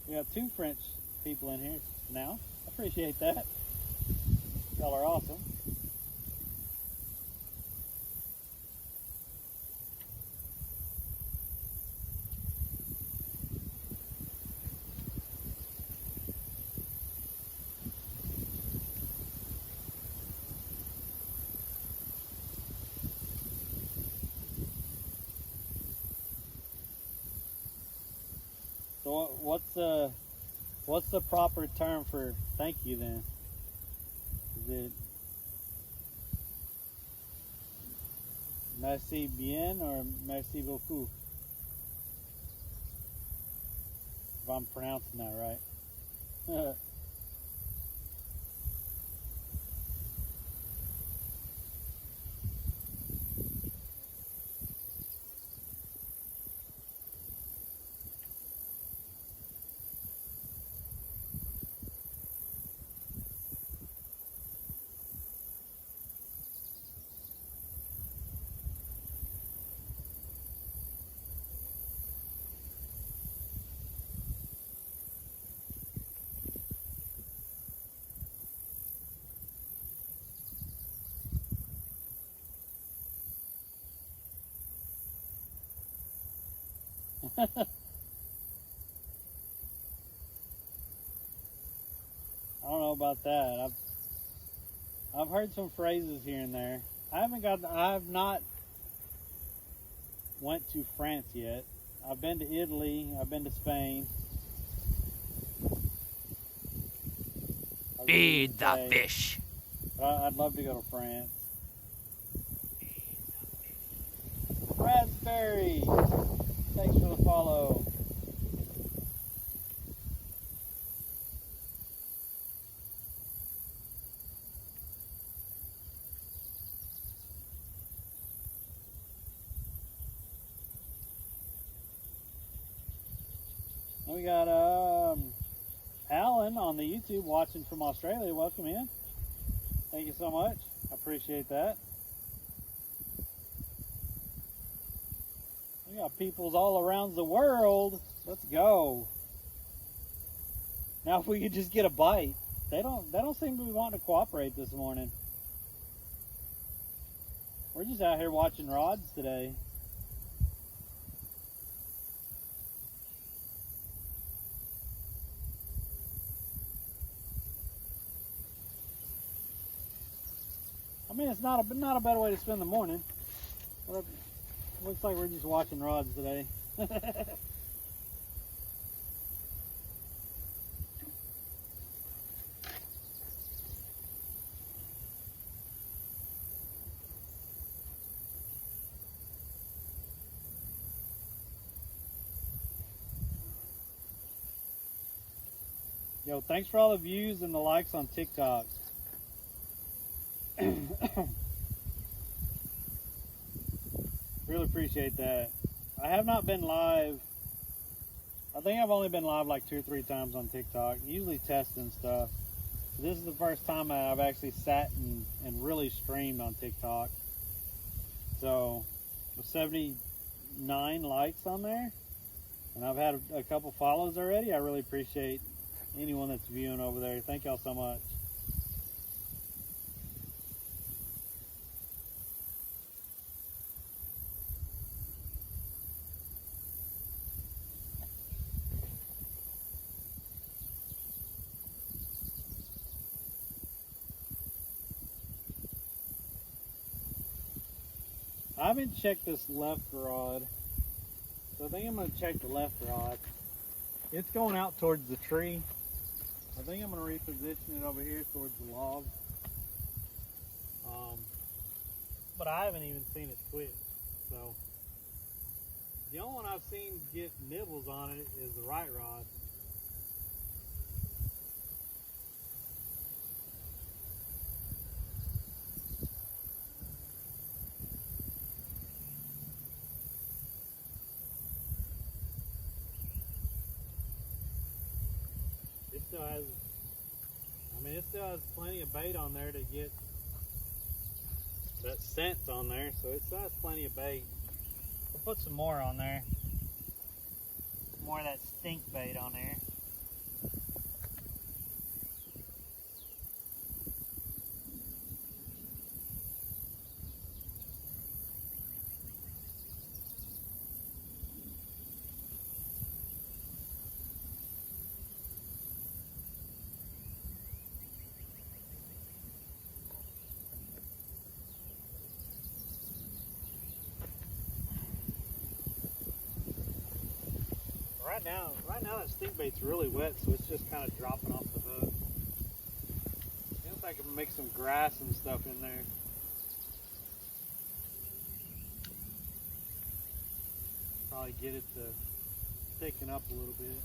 We have 2 French people in here now. I appreciate that. Y'all are awesome. So what's the proper term for thank you then? Is it merci bien or merci beaucoup? If I'm pronouncing that right. I don't know about that. I've heard some phrases here and there. I have not went to France yet. I've been to Italy. I've been to Spain. Feed the fish. I'd love to go to France. Raspberry, thanks for the follow. We got Alan on the YouTube watching from Australia. Welcome in. Thank you so much. I appreciate that. We got peoples all around the world. Let's go. Now if we could just get a bite. They don't seem to be wanting to cooperate this morning. We're just out here watching rods today. I mean, it's not a bad way to spend the morning. But it looks like we're just watching rods today. Yo, thanks for all the views and the likes on TikTok. Really appreciate that. I have not been live. I think I've only been live like 2 or 3 times on TikTok, usually testing stuff. This is the first time I've actually sat and really streamed on TikTok. So, with 79 likes on there, and I've had a couple follows already, I really appreciate anyone that's viewing over there. Thank y'all so much. I haven't checked this left rod, so I think I'm going to check the left rod. It's going out towards the tree. I think I'm going to reposition it over here towards the log. But I haven't even seen it twitch. So the only one I've seen get nibbles on it is the right rod. It still has, it still has plenty of bait on there to get that scent on there, so it still has plenty of bait. We'll put some more on there. More of that stink bait on there. Right now that stink bait's really wet, so it's just kind of dropping off the hook. Seems like I can mix some grass and stuff in there. Probably get it to thicken up a little bit.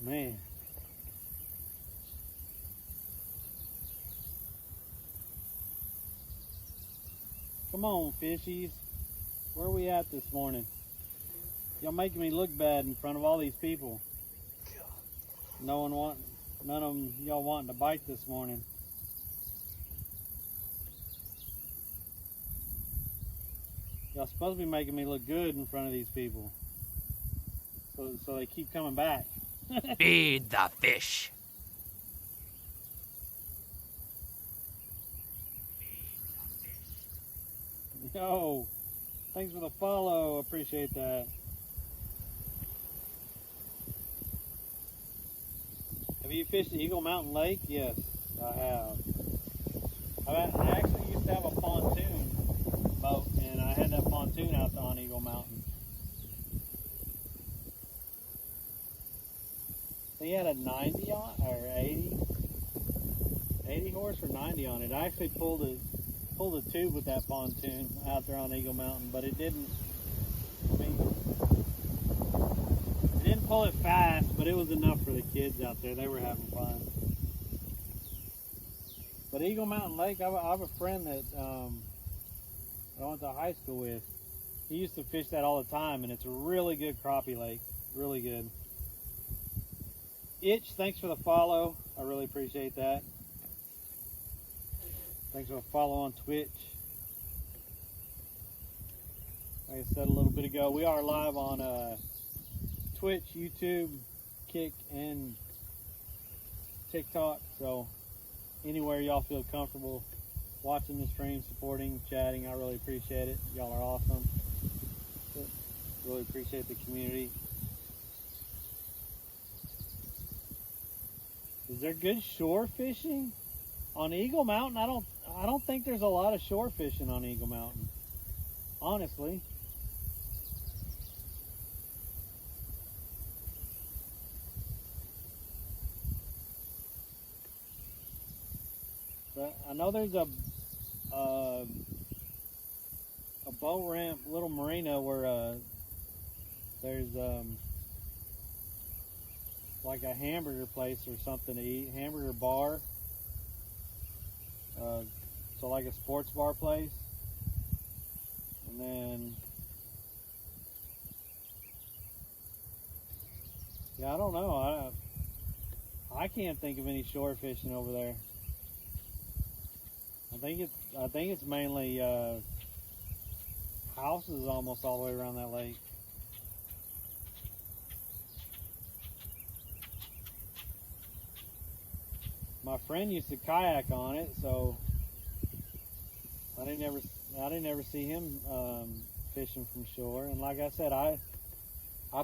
Man. Come on, fishies. Where are we at this morning? Y'all making me look bad in front of all these people. None of y'all wanting to bite this morning. Y'all supposed to be making me look good in front of these people. So they keep coming back. Feed the fish. Yo, thanks for the follow. Appreciate that. Have you fished Eagle Mountain Lake? Yes, I have. I actually used to have a pontoon boat, and I had that pontoon out on Eagle Mountain. He had a 90 on, or 80 horse or 90 on it. I actually pulled a tube with that pontoon out there on Eagle Mountain, but it didn't, it didn't pull it fast, but it was enough for the kids out there. They were having fun. But Eagle Mountain Lake, I have a friend that I went to high school with. He used to fish that all the time, and it's a really good crappie lake. Really good. Itch, thanks for the follow. I really appreciate that. Thanks for the follow on Twitch. Like I said a little bit ago, we are live on Twitch, YouTube, Kick, and TikTok. So anywhere y'all feel comfortable watching the stream, supporting, chatting, I really appreciate it. Y'all are awesome. Really appreciate the community. Is there good shore fishing on Eagle Mountain? I don't think there's a lot of shore fishing on Eagle Mountain. honestly. But I know there's a boat ramp, little marina where there's like a hamburger place or something to eat, hamburger bar. So like a sports bar place. And then, yeah, I don't know. I can't think of any shore fishing over there. I think it's mainly houses almost all the way around that lake. My friend used to kayak on it, so I didn't ever see him fishing from shore. And like I said, I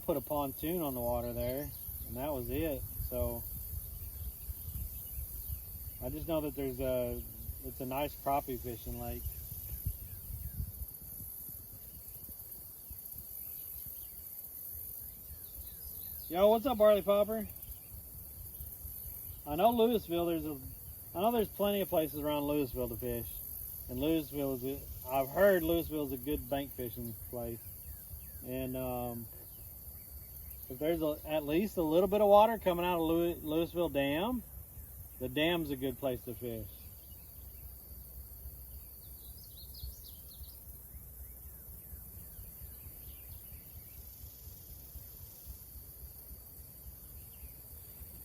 put a pontoon on the water there, and that was it. So I just know that it's a nice crappie fishing lake. Yo, what's up, Barley Popper? I know Louisville. I know there's plenty of places around Louisville to fish, and I've heard Louisville is a good bank fishing place. And if there's at least a little bit of water coming out of Louisville Dam, the dam's a good place to fish.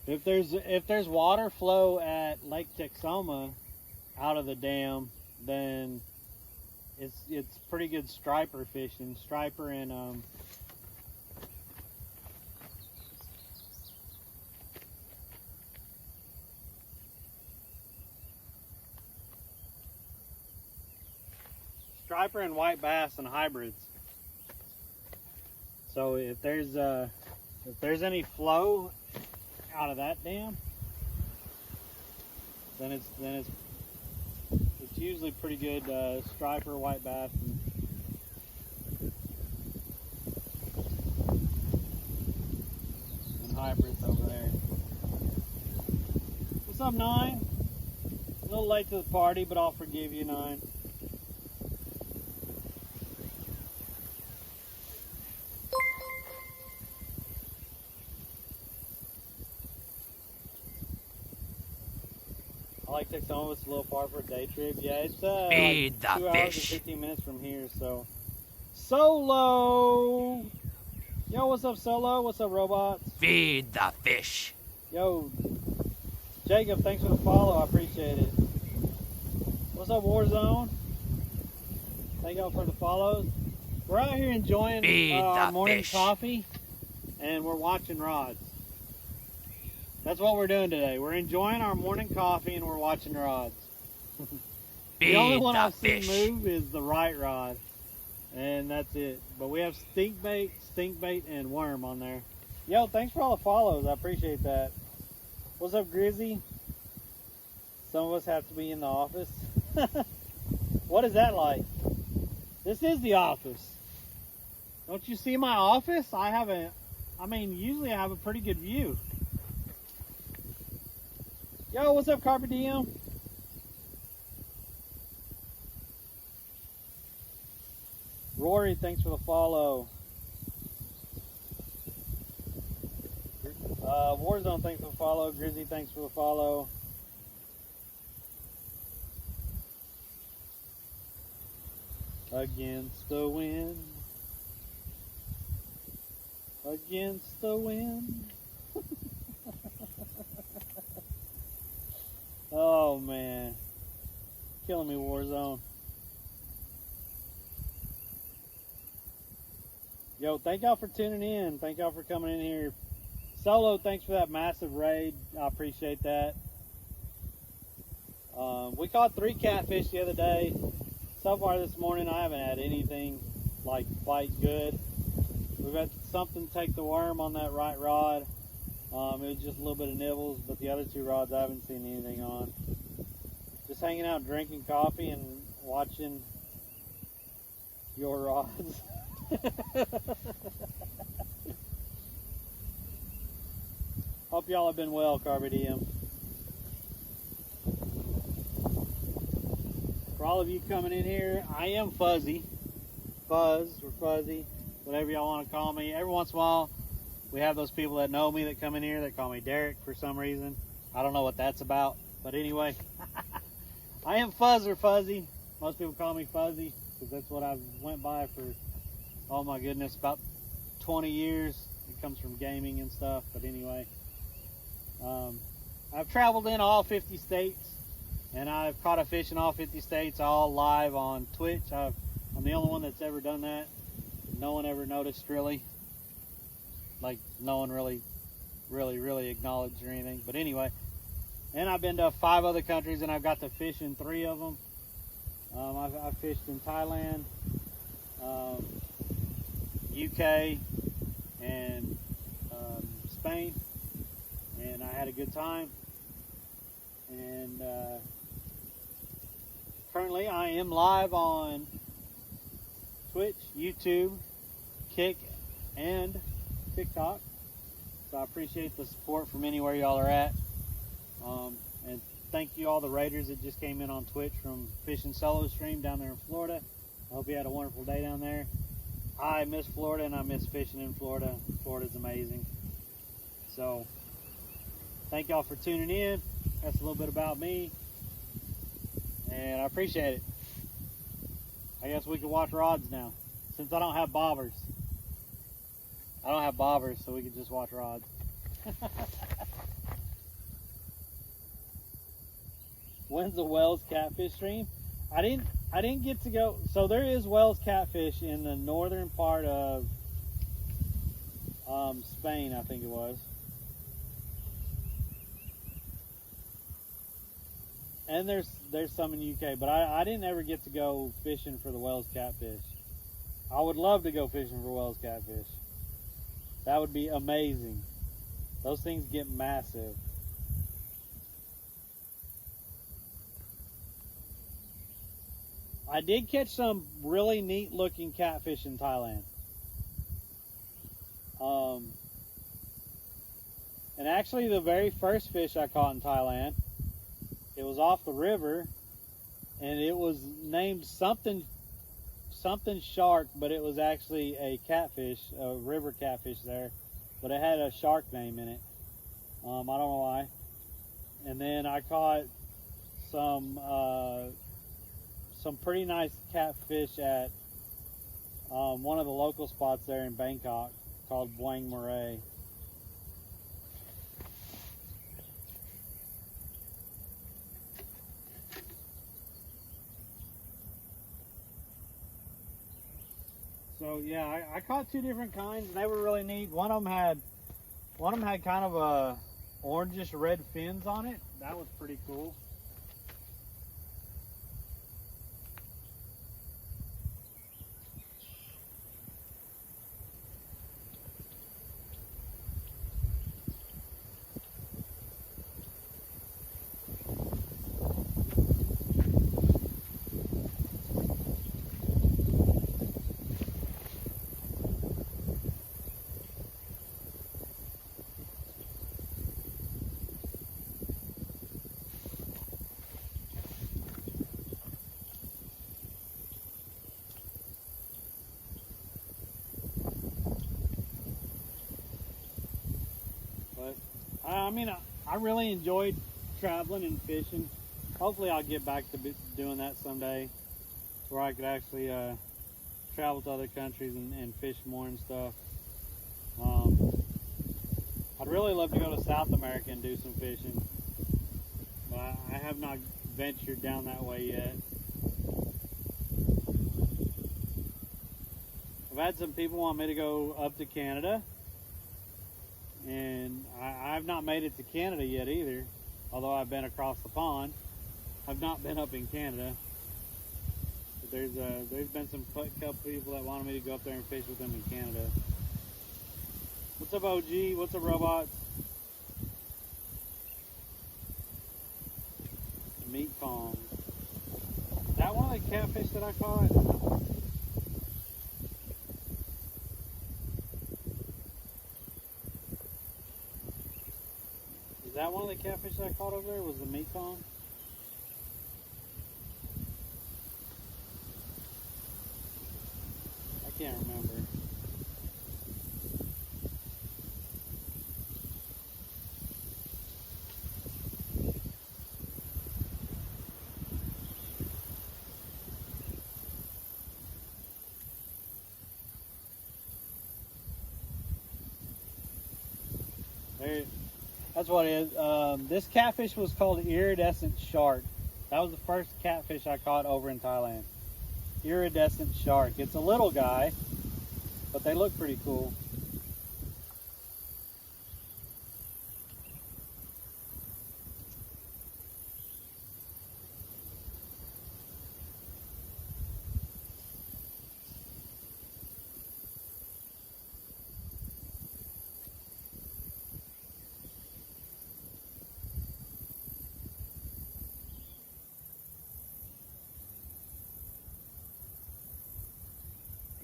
If there's water flow at Lake Texoma out of the dam, then it's pretty good striper fishing. Striper and striper and white bass and hybrids. So if there's any flow out of that dam, then it's usually pretty good striper, white bass, and hybrids over there. What's up, Nine? A little late to the party, but I'll forgive you, Nine. I like Texoma. It's a little far for a day trip. Yeah, it's Feed like 2 the hours and fish. 15 minutes from here. So, Solo. Yo, what's up, Solo? What's up, robots? Feed the fish. Yo, Jacob, thanks for the follow. I appreciate it. What's up, Warzone? Thank y'all for the follows. We're out here enjoying Feed our the morning fish. coffee, and we're watching rods. That's what we're doing today. We're enjoying our morning coffee and we're watching rods. The only Feed one the I've seen fish. move is the right rod, and that's it. But we have stink bait, and worm on there. Yo, thanks for all the follows. I appreciate that. What's up, Grizzy? Some of us have to be in the office. What is that like? This is the office. Don't you see my office? Usually I have a pretty good view. Yo, what's up, Carpe Diem? Rory, thanks for the follow. Warzone, thanks for the follow. Grizzy, thanks for the follow. Against the wind. Against the wind. Oh man, killing me, Warzone. Yo, thank y'all for tuning in. Thank y'all for coming in here. Solo, thanks for that massive raid. I appreciate that. We caught 3 catfish the other day. So far this morning, I haven't had anything like quite good. We've had something take the worm on that right rod. It was just a little bit of nibbles, but the other 2 rods I haven't seen anything on. Just hanging out, drinking coffee, and watching your rods. Hope y'all have been well, Carpe Diem. For all of you coming in here, I am Fuzzy. Fuzz or Fuzzy, whatever y'all want to call me. Every once in a while, we have those people that know me that come in here that call me Derek for some reason. I don't know what that's about, but anyway. I am Fuzz or Fuzzy. Most people call me Fuzzy because that's what I've went by for, oh my goodness, about 20 years. It comes from gaming and stuff, but anyway. I've traveled in all 50 states, and I've caught a fish in all 50 states, all live on Twitch. I'm the only one that's ever done that. No one ever noticed, really. Like, no one really acknowledged or anything. But anyway, and I've been to 5 other countries, and I've got to fish in 3 of them. I've fished in Thailand, UK, and Spain, and I had a good time. And currently I am live on Twitch, YouTube, Kick, and TikTok. So I appreciate the support from anywhere y'all are at. And thank you all the raiders that just came in on Twitch from Fishing Solo Stream down there in Florida. I hope you had a wonderful day down there. I miss Florida and I miss fishing in Florida. Florida's amazing. So thank y'all for tuning in. That's a little bit about me. And I appreciate it. I guess we can watch rods now. Since I don't have bobbers. I don't have bobbers, so we can just watch rods. When's the Wells Catfish Stream? I didn't get to go. So there is Wells Catfish in the northern part of Spain, I think it was. And there's some in UK, but I didn't ever get to go fishing for the Wells Catfish. I would love to go fishing for Wells Catfish. That would be amazing. Those things get massive. I did catch some really neat looking catfish in Thailand. And actually the very first fish I caught in Thailand, it was off the river, and it was named something shark, but it was actually a catfish, a river catfish there, but it had a shark name in it. I don't know why. And then I caught some pretty nice catfish at one of the local spots there in Bangkok called Buang Marais. So yeah, I caught 2 different kinds, and they were really neat. One of them had kind of a orangish red fins on it. That was pretty cool. I mean, I really enjoyed traveling and fishing. Hopefully I'll get back to doing that someday, where I could actually travel to other countries and fish more and stuff. I'd really love to go to South America and do some fishing, but I have not ventured down that way yet. I've had some people want me to go up to Canada, and I've not made it to Canada yet either, although I've been across the pond. I've not been up in Canada. But there's been some couple people that wanted me to go up there and fish with them in Canada. What's up, OG? What's up, Robots? Meat palms. Is that one of the catfish that I caught? catfish I caught over there? Was the Mekong? I can't remember. There, that's what it is. This catfish was called iridescent shark. That was the first catfish I caught over in Thailand. Iridescent shark. It's a little guy, but they look pretty cool.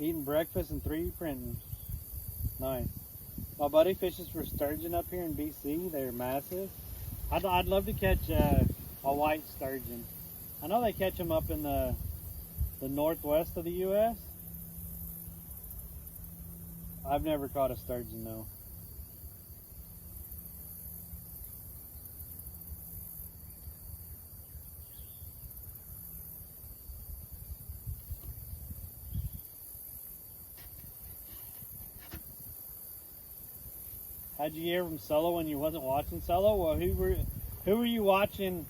Eating breakfast and 3D printing. Nice. My buddy fishes for sturgeon up here in BC. They're massive. I'd love to catch a white sturgeon. I know they catch them up in the northwest of the U.S. I've never caught a sturgeon though. How'd you hear from Solo when you wasn't watching Solo? Well, who were you watching?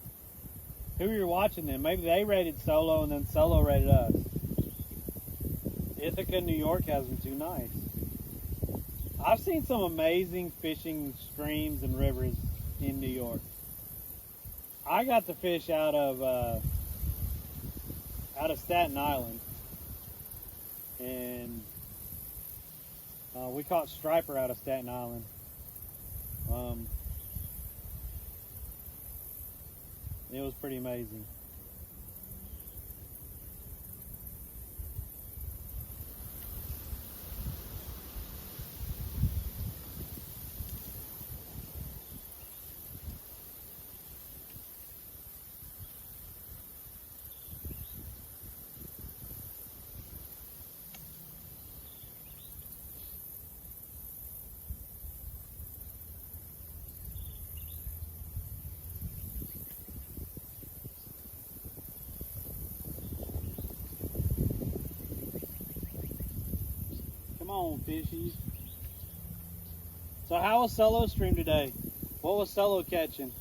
Who were you watching then? Maybe they rated Solo and then Solo rated us. Ithaca, New York has them too nice. I've seen some amazing fishing streams and rivers in New York. I got to fish out of Staten Island, and we caught striper out of Staten Island. It was pretty amazing. Come on, fishies. So how was Solo stream today? What was Solo catching?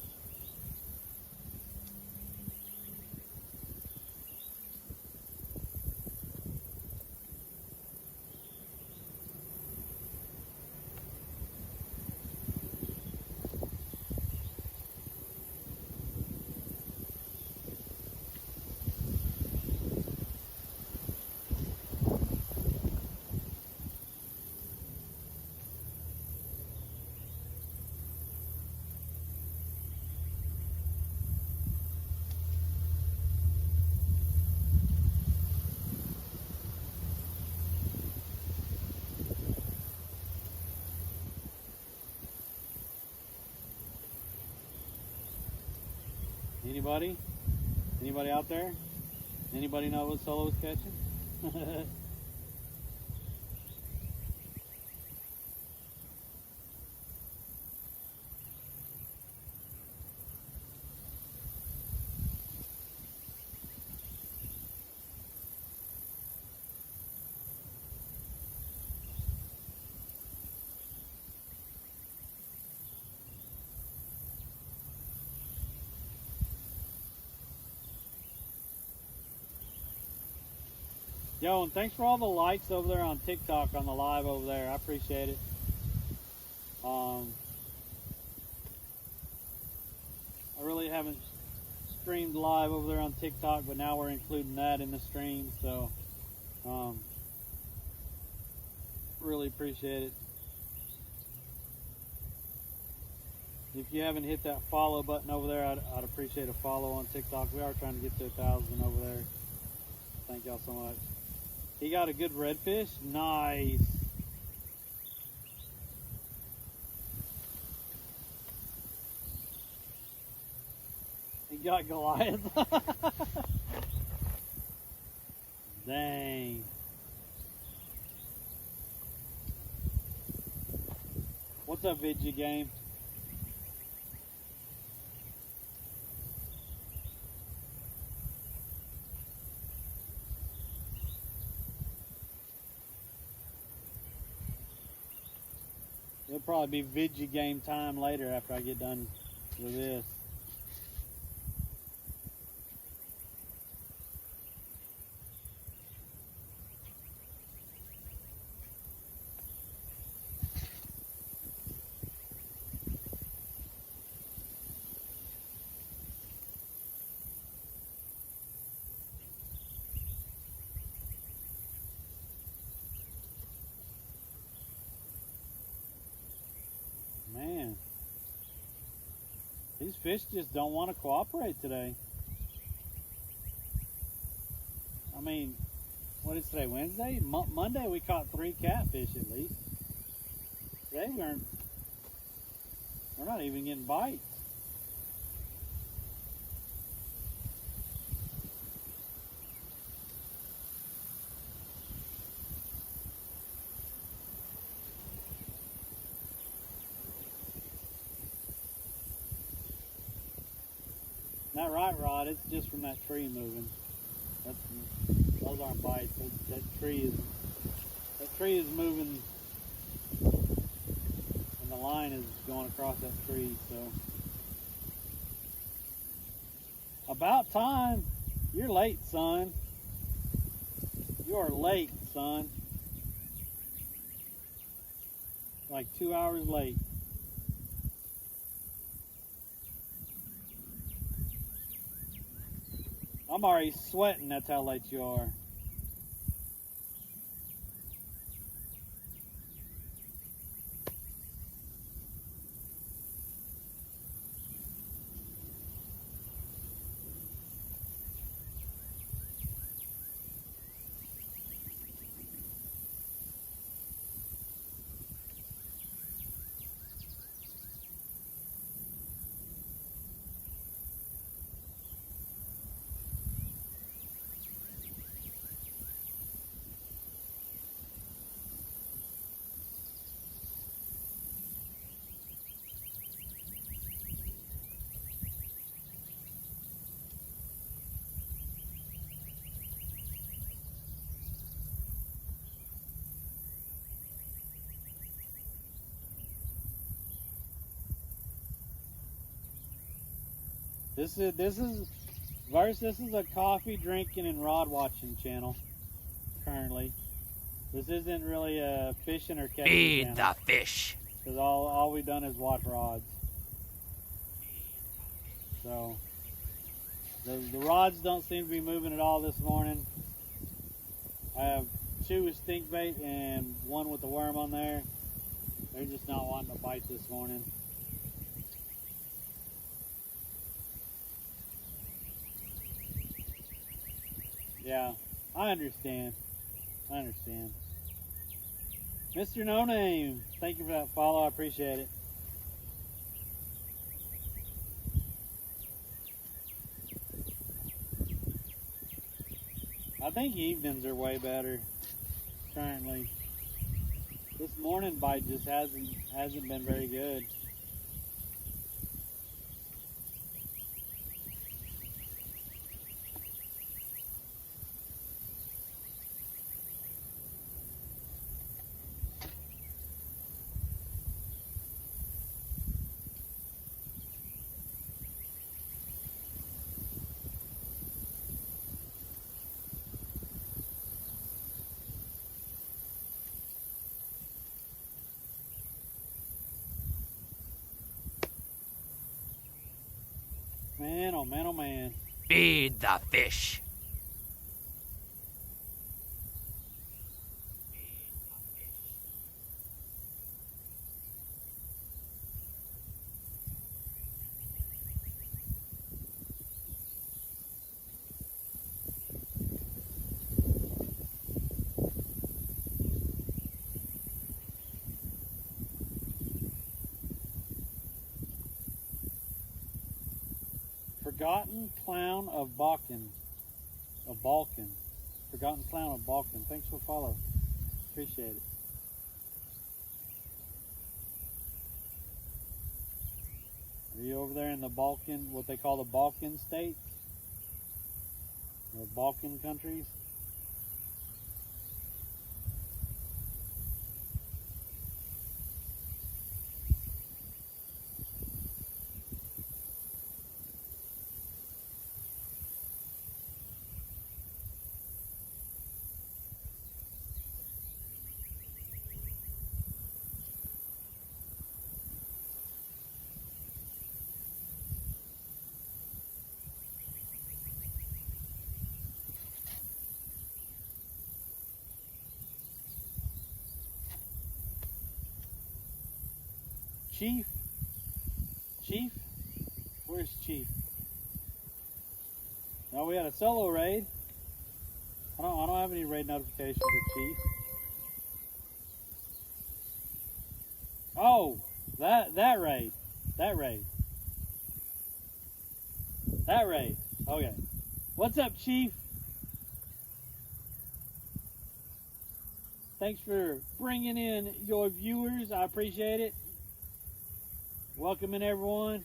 Anybody? Anybody out there? Anybody know what Solo was catching? Yo, and thanks for all the likes over there on TikTok on the live over there. I appreciate it. I really haven't streamed live over there on TikTok, but now we're including that in the stream, so really appreciate it. If you haven't hit that follow button over there, I'd appreciate a follow on TikTok. We are trying to get to 1,000 over there. Thank y'all so much. He got a good redfish. Nice. got Goliath. Dang. What's up, Vidya Game? It'll probably be Vidya Game time later after I get done with this. Man, these fish just don't want to cooperate today. I mean, what is today, Wednesday? Monday we caught 3 catfish at least. Today we're not even getting bites. Not right, Rod. It's just from that tree moving. Those aren't bites. That tree is moving, and the line is going across that tree. So about time. You're late, son. You are late, son. Like 2 hours late. I'm already sweating, that's how late you are. This is a coffee drinking and rod watching channel currently. This isn't really a fishing or catching Feed channel. the fish. Because all we've done is watch rods. So the rods don't seem to be moving at all this morning. I have 2 with stink bait and 1 with the worm on there. They're just not wanting to bite this morning. Yeah, I understand. Mr. No Name, thank you for that follow. I appreciate it. I think evenings are way better currently. This morning bite just hasn't been very good. Man, oh man, oh man. Feed the fish. Forgotten Clown of Balkan. Forgotten Clown of Balkan. Thanks for follow. Appreciate it. Are you over there in the Balkan, what they call the Balkan states? Or Balkan countries? Chief? Where's Chief? No, we had a solo raid. I don't have any raid notifications for Chief. Oh, that raid. Okay. What's up, Chief? Thanks for bringing in your viewers. I appreciate it. Welcoming everyone.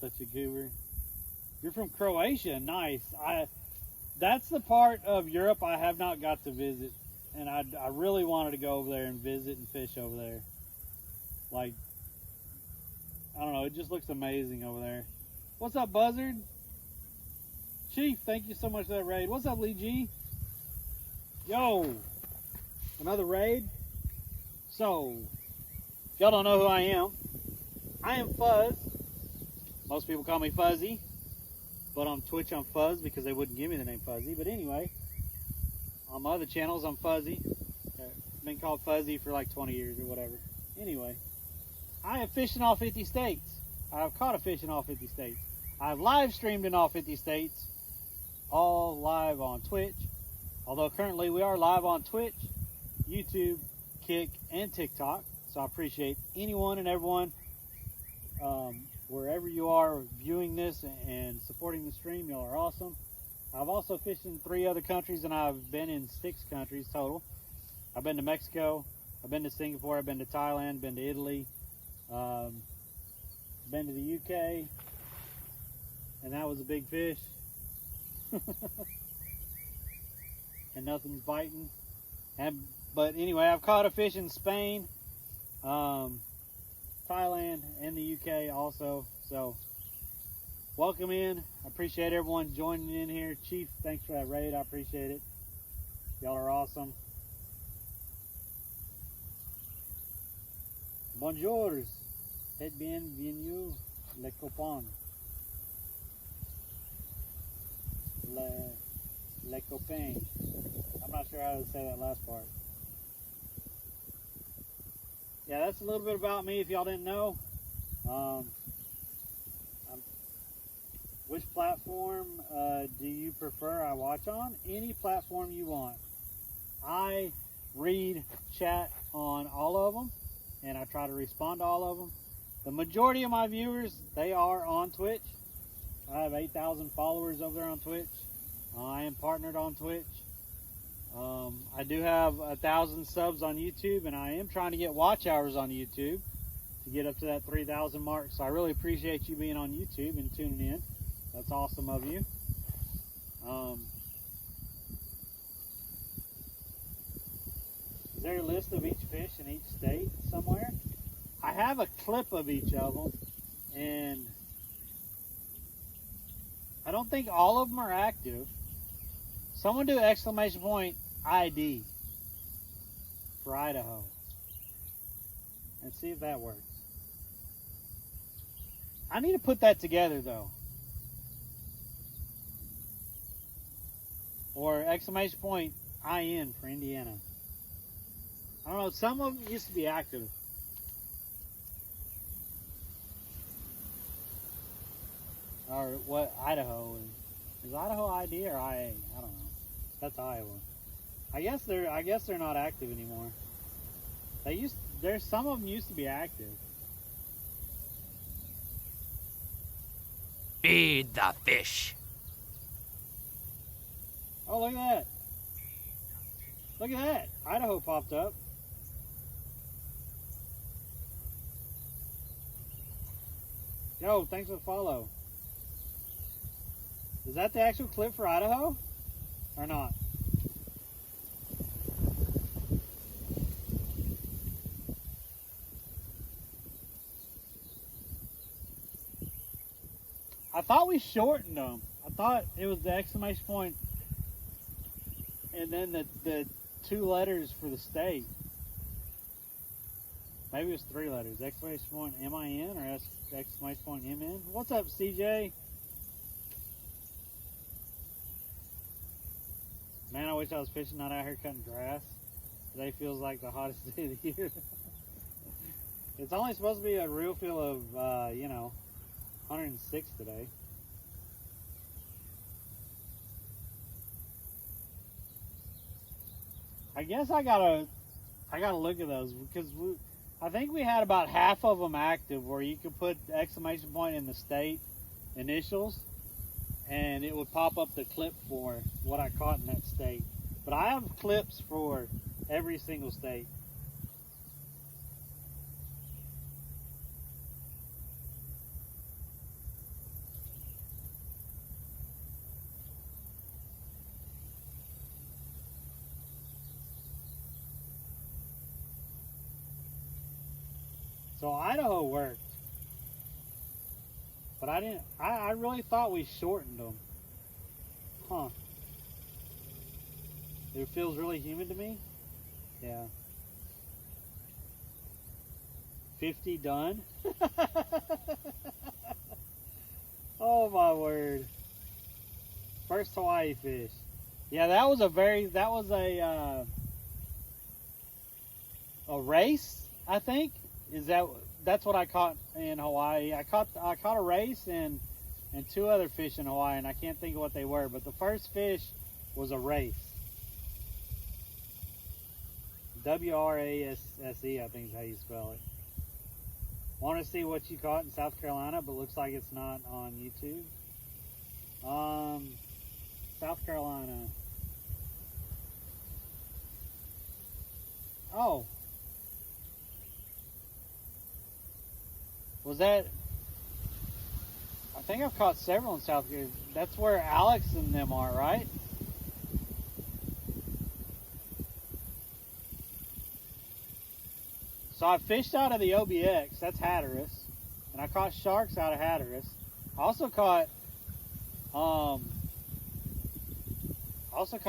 Such a goober. You're from Croatia. Nice. That's the part of Europe I have not got to visit. And I really wanted to go over there and visit and fish over there. Like, I don't know. It just looks amazing over there. What's up, Buzzard? Chief, thank you so much for that raid. What's up, Lee G? Yo. Another raid? So, if y'all don't know who I am Fuzz. Most people call me Fuzzy, but on Twitch I'm Fuzz because they wouldn't give me the name Fuzzy. But anyway, on my other channels I'm Fuzzy. Been called Fuzzy for like 20 years or whatever. Anyway, I have fished in all 50 states. I've caught a fish in all 50 states. I've live streamed in all 50 states, all live on Twitch. Although currently we are live on Twitch, YouTube, Kick, and TikTok. So I appreciate anyone and everyone, wherever you are viewing this and supporting the stream. Y'all are awesome. I've also fished in 3 other countries, and I've been in 6 countries total. I've been to Mexico, I've been to Singapore, I've been to Thailand, been to Italy, been to the UK, and that was a big fish. And nothing's biting. But anyway, I've caught a fish in Spain, Thailand, and the UK also. So welcome in. I appreciate everyone joining in here. Chief, thanks for that raid. I appreciate it. Y'all are awesome. Bonjour. Et bienvenue les copains. Les copains. I'm not sure how to say that last part. Yeah, that's a little bit about me if y'all didn't know. Which platform do you prefer I watch on? Any platform you want. I read chat on all of them, and I try to respond to all of them. The majority of my viewers, they are on Twitch. I have 8,000 followers over there on Twitch. I am partnered on Twitch. I do have 1,000 subs on YouTube, and I am trying to get watch hours on YouTube to get up to that 3,000 mark. So I really appreciate you being on YouTube and tuning in. That's awesome of you. Is there a list of each fish in each state somewhere? I have a clip of each of them, and I don't think all of them are active. Someone do exclamation point ID for Idaho and see if that works. I need to put that together though. Or exclamation point IN for Indiana. I don't know, some of them used to be active. Or what, Idaho is Idaho ID or IA? I don't know. That's Iowa. I guess they're not active anymore. Some of them used to be active. Feed the fish. Oh, look at that. Look at that. Idaho popped up. Yo, thanks for the follow. Is that the actual clip for Idaho? Or not? I thought we shortened them. I thought it was the exclamation point and then the 2 letters for the state. Maybe it was 3 letters. Exclamation point M-I-N or exclamation point M-N. What's up, CJ? Man, I wish I was fishing, not out here cutting grass. Today feels like the hottest day of the year. It's only supposed to be a real feel of, 106 today. I guess I gotta look at those because I think we had about half of them active where you could put the exclamation point in the state initials and it would pop up the clip for what I caught in that state. But I have clips for every single state. So Idaho worked, but I didn't. I really thought we shortened them. Huh? It feels really humid to me. Yeah. 50 done. Oh my word! First Hawaii fish. Yeah, that was a race, I think. That's what I caught in Hawaii. I caught a race and 2 other fish in Hawaii, and I can't think of what they were, but the first fish was a race. W-R-A-S-S-E, I think is how you spell it. Want to see what you caught in South Carolina, but looks like it's not on YouTube. South Carolina. Oh. Was that? I think I've caught several in South Carolina. That's where Alex and them are, right? So I fished out of the OBX. That's Hatteras, and I caught sharks out of Hatteras. I also caught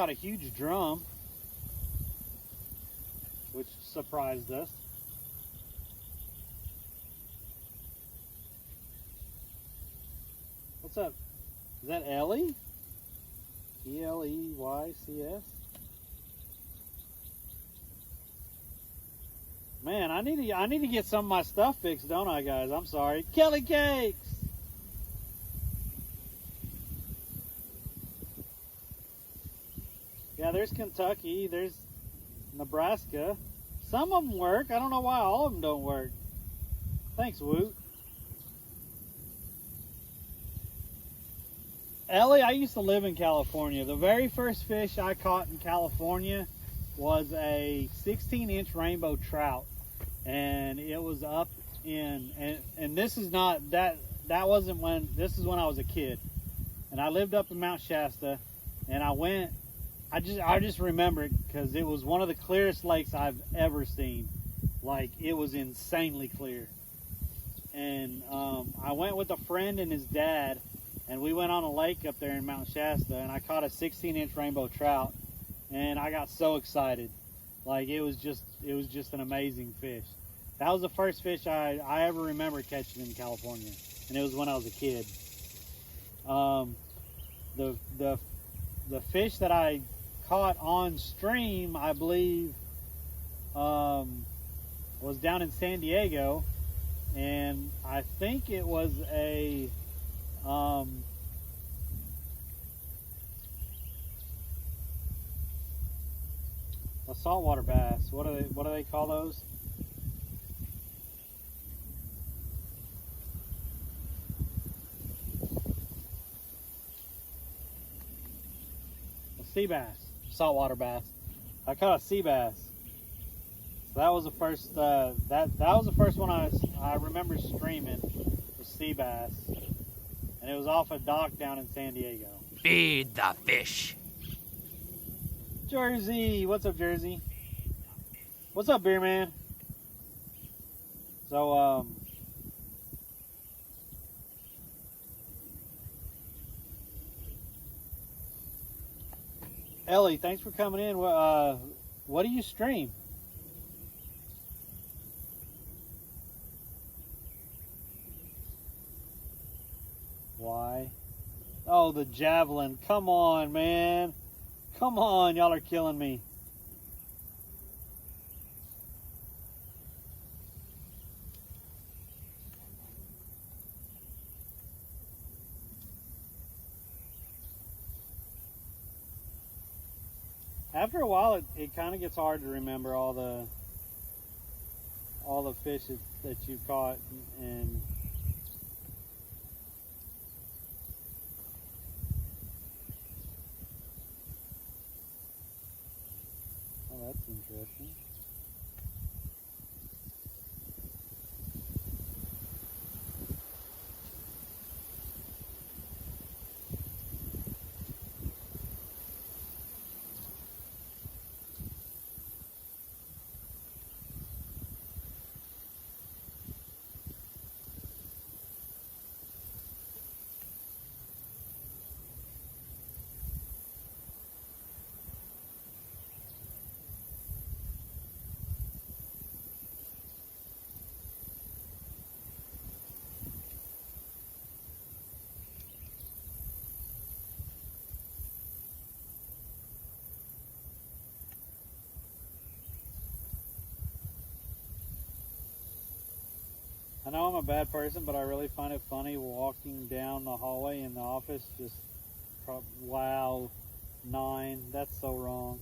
a huge drum, which surprised us. What's up? Is that Ellie? E-L-E-Y-C-S? Man, I need to get some of my stuff fixed, don't I, guys? I'm sorry. Kelly Cakes! Yeah, there's Kentucky. There's Nebraska. Some of them work. I don't know why all of them don't work. Thanks, Woot. Ellie, I used to live in California. The very first fish I caught in California was a 16-inch rainbow trout. And it was up in, and this is not, that wasn't when, this is when I was a kid. And I lived up in Mount Shasta, and I just remember it because it was one of the clearest lakes I've ever seen. Like, it was insanely clear. And I went with a friend and his dad, and we went on a lake up there in Mount Shasta, and I caught a 16-inch rainbow trout, and I got so excited. Like, it was just an amazing fish. That was the first fish I ever remember catching in California, and it was when I was a kid. The fish that I caught on stream, I believe, was down in San Diego, and I think it was a saltwater bass. What do they call those? Sea bass. saltwater bass. I caught a sea bass. So that was the first. That was the first one I remember streaming was sea bass, and it was off a dock down in San Diego. Feed the fish. Jersey, what's up, Jersey? What's up, beer man? So Ellie, thanks for coming in. What do you stream? Why? Oh, the javelin. Come on, man. Come on, y'all are killing me. After a while, it kind of gets hard to remember all the fish that you caught, and oh, that's interesting. I know I'm a bad person, but I really find it funny walking down the hallway in the office. Just, wow, 9. That's so wrong.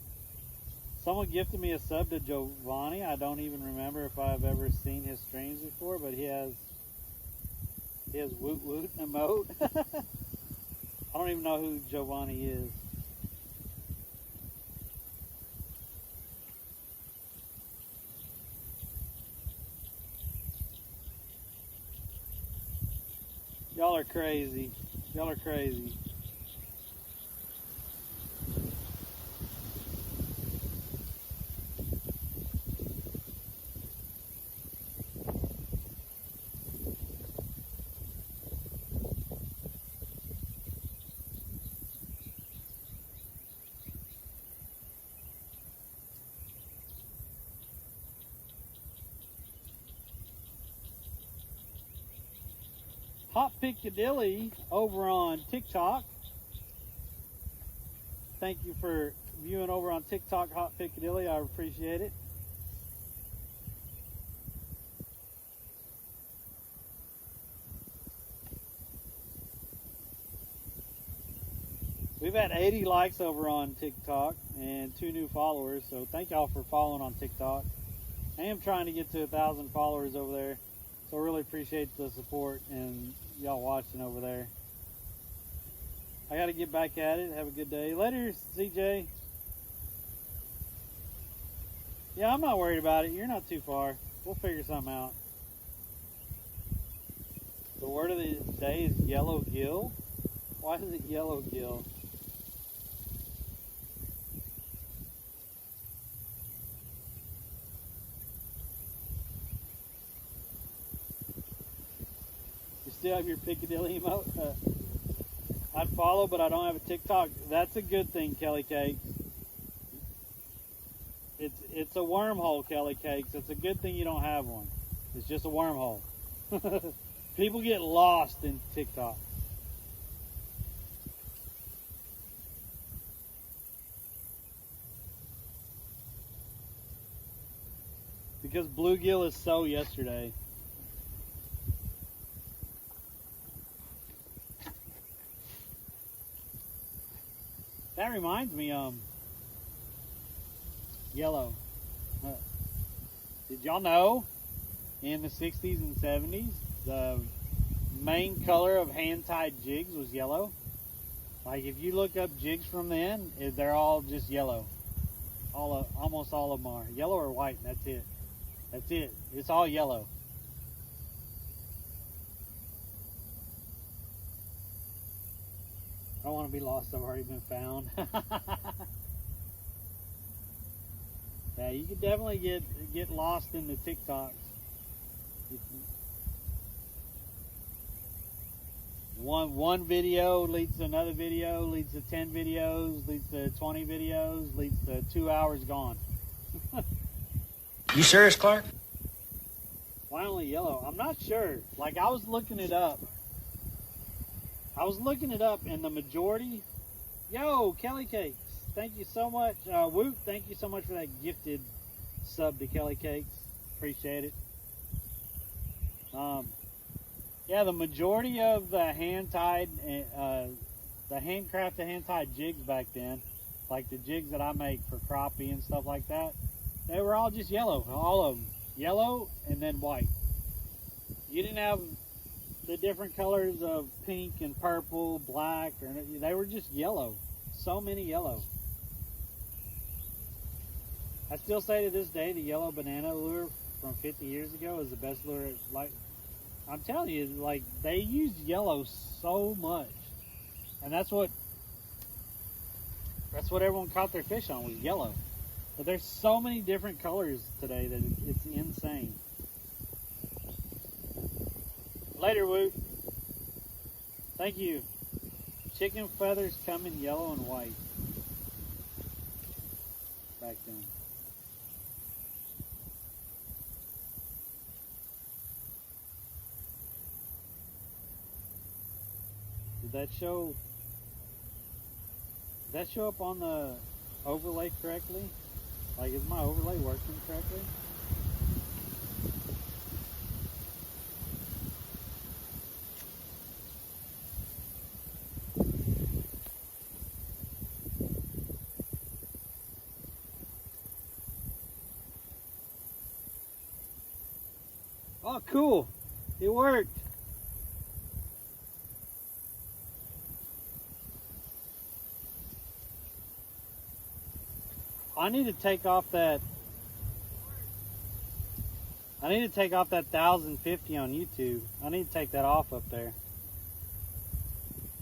Someone gifted me a sub to Giovanni. I don't even remember if I've ever seen his streams before, but he has woot woot emote. I don't even know who Giovanni is. Y'all are crazy. Y'all are crazy. Hot Piccadilly over on TikTok. Thank you for viewing over on TikTok, Hot Piccadilly. I appreciate it. We've had 80 likes over on TikTok and 2 new followers, so thank y'all for following on TikTok. I am trying to get to 1,000 followers over there, so I really appreciate the support and y'all watching over there. I got to get back at it. Have a good day. Later, CJ. Yeah, I'm not worried about it. You're not too far. We'll figure something out. The word of the day is yellow gill. Why is it yellow gill? You still have your Piccadilly emote? I'd follow, but I don't have a TikTok. That's a good thing, Kelly Cakes. It's a wormhole, Kelly Cakes. It's a good thing you don't have one. It's just a wormhole. People get lost in TikTok. Because bluegill is so yesterday. That reminds me, yellow. Did y'all know in the 60s and 70s, the main color of hand-tied jigs was yellow? Like if you look up jigs from then, they're all just yellow. Almost all of them are yellow or white. That's it. That's it. It's all yellow. I don't want to be lost. I've already been found. Yeah, you could definitely get lost in the TikToks. One video leads to another video, leads to 10 videos, leads to 20 videos, leads to 2 hours gone. You serious, Clark? Why only yellow? I'm not sure. Like I was looking it up. And the majority. Yo, Kelly Cakes. Thank you so much. Woot, thank you so much for that gifted sub to Kelly Cakes. Appreciate it. Yeah, the majority of the hand-tied, the handcrafted hand-tied jigs back then, like the jigs that I make for crappie and stuff like that, they were all just yellow. All of them. Yellow and then white. You didn't have the different colors of pink and purple, black, or they were just yellow. So many yellow. I still say to this day the yellow banana lure from 50 years ago is the best lure. Like I'm telling you, like they used yellow so much, and that's what everyone caught their fish on was yellow. But there's so many different colors today that it's insane. Later, Woot. Thank you. Chicken feathers come in yellow and white. Back then. Did that show up on the overlay correctly? Like, is my overlay working correctly? Oh, cool. It worked. I need to take off that 1050 on YouTube. I need to take that off up there.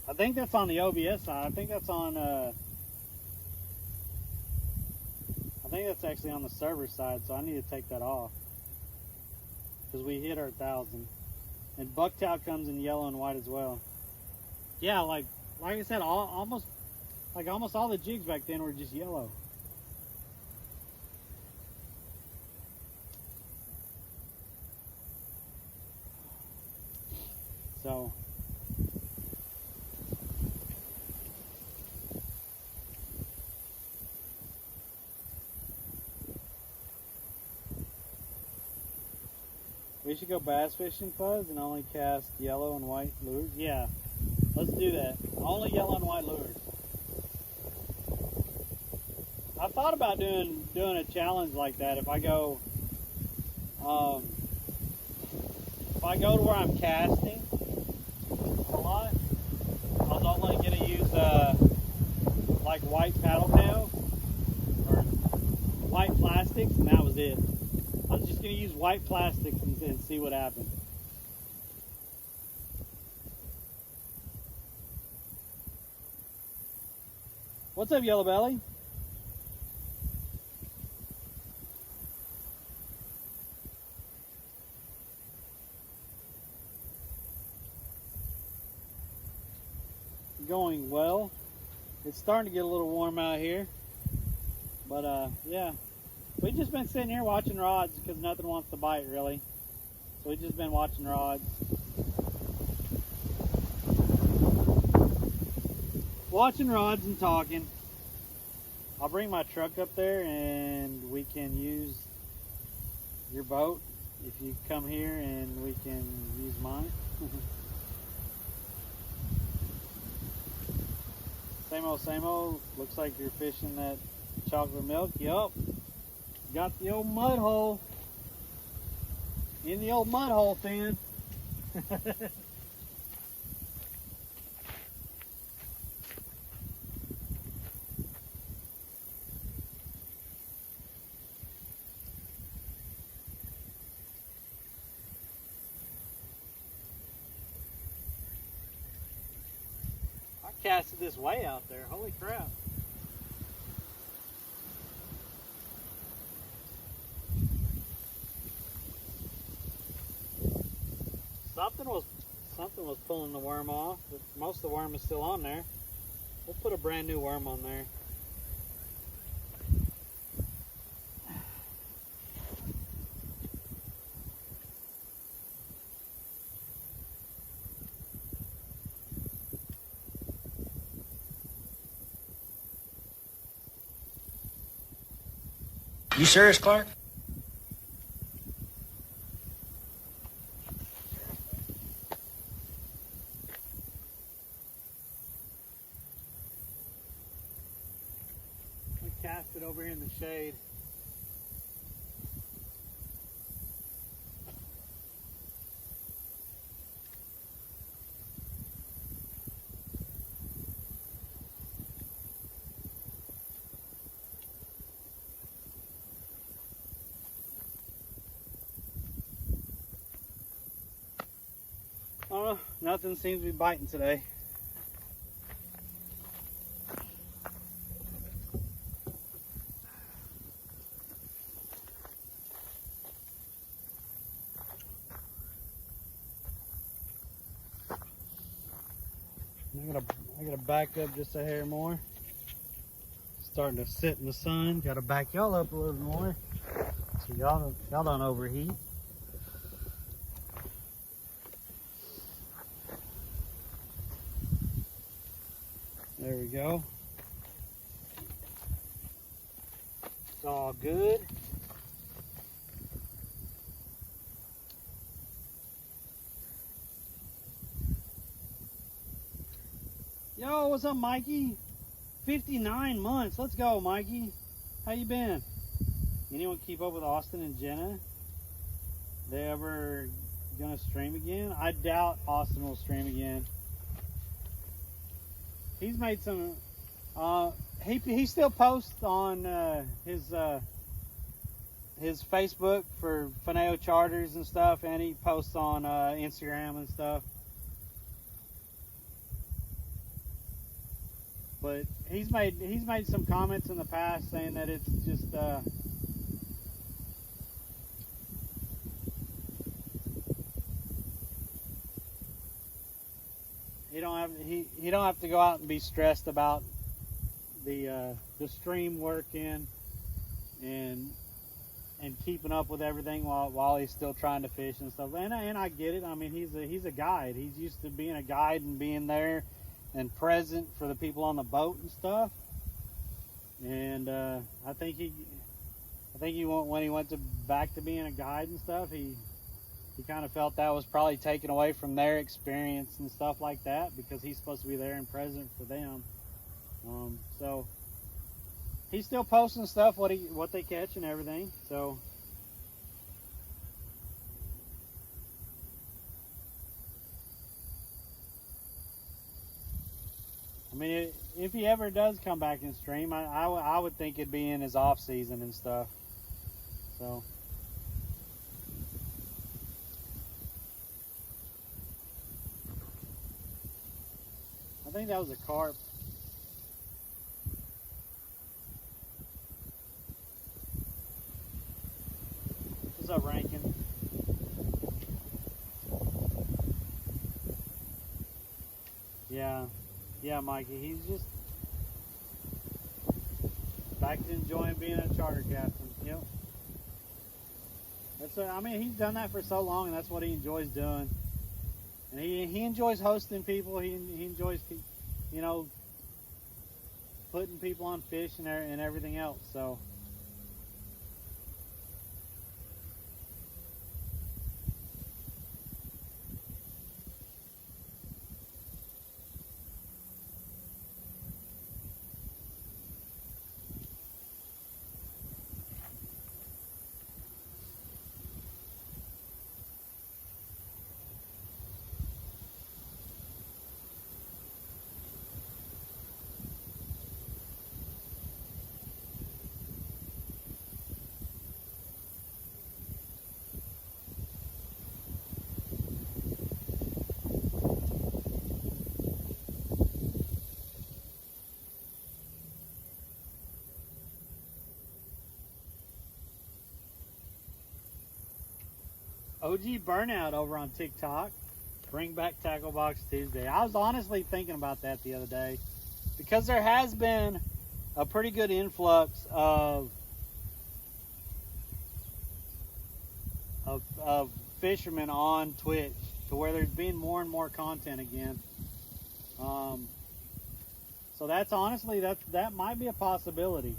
I think that's on the OBS side. I think that's on I think that's actually on the server side, so I need to take that off. Because we hit our 1,000. And bucktail comes in yellow and white as well. Yeah, like I said, almost all the jigs back then were just yellow. So we should go bass fishing, Fuzz, and only cast yellow and white lures. Yeah, let's do that. Only yellow and white lures. I thought about doing a challenge like that. If I go to where I'm casting a lot, I was only going to use like white paddle tail or white plastics, and that was it. I was just going to use white plastics and see what happened. What's up, Yellow Belly? Going well. It's starting to get a little warm out here, but yeah, we've just been sitting here watching rods because nothing wants to bite really, so we've just been watching rods, and talking. I'll bring my truck up there and we can use your boat if you come here, and we can use mine. Same old. Looks like you're fishing that chocolate milk. Yup. Got the old mud hole. In the old mud hole, Finn. casted this way out there. Holy crap. Something was pulling the worm off, but most of the worm is still on there. We'll put a brand new worm on there. You serious, Clark? We cast it over here in the shade. Oh, nothing seems to be biting today. I gotta back up just a hair more. Starting to sit in the sun. Gotta back y'all up a little more so y'all don't overheat. There we go. It's all good. Yo, what's up, Mikey? 59 months. Let's go, Mikey. How you been? Anyone keep up with Austin and Jenna? They ever gonna stream again? I doubt Austin will stream again. He's made some. He still posts on his Facebook for Fineo Charters and stuff, and he posts on Instagram and stuff. But he's made some comments in the past saying that it's just he don't have to go out and be stressed about the stream working and keeping up with everything while he's still trying to fish and stuff. And I get it. I mean, he's a guide. He's used to being a guide and being there and present for the people on the boat and stuff. And I think when he went back to being a guide and stuff, he kind of felt that was probably taken away from their experience and stuff like that, because he's supposed to be there and present for them. So he's still posting stuff, what they catch and everything. So I mean, if he ever does come back and stream, I would think it'd be in his off season and stuff. So. I think that was a carp. What's up, Rankin? Yeah, Mikey. He's just back to enjoying being a charter captain. Yep. I mean, he's done that for so long, and that's what he enjoys doing. And he enjoys hosting people. He enjoys, putting people on fish and everything else. So. OG Burnout over on TikTok. Bring back Tackle Box Tuesday. I was honestly thinking about that the other day because there has been a pretty good influx of fishermen on Twitch to where there's been more and more content again. So that's honestly, that might be a possibility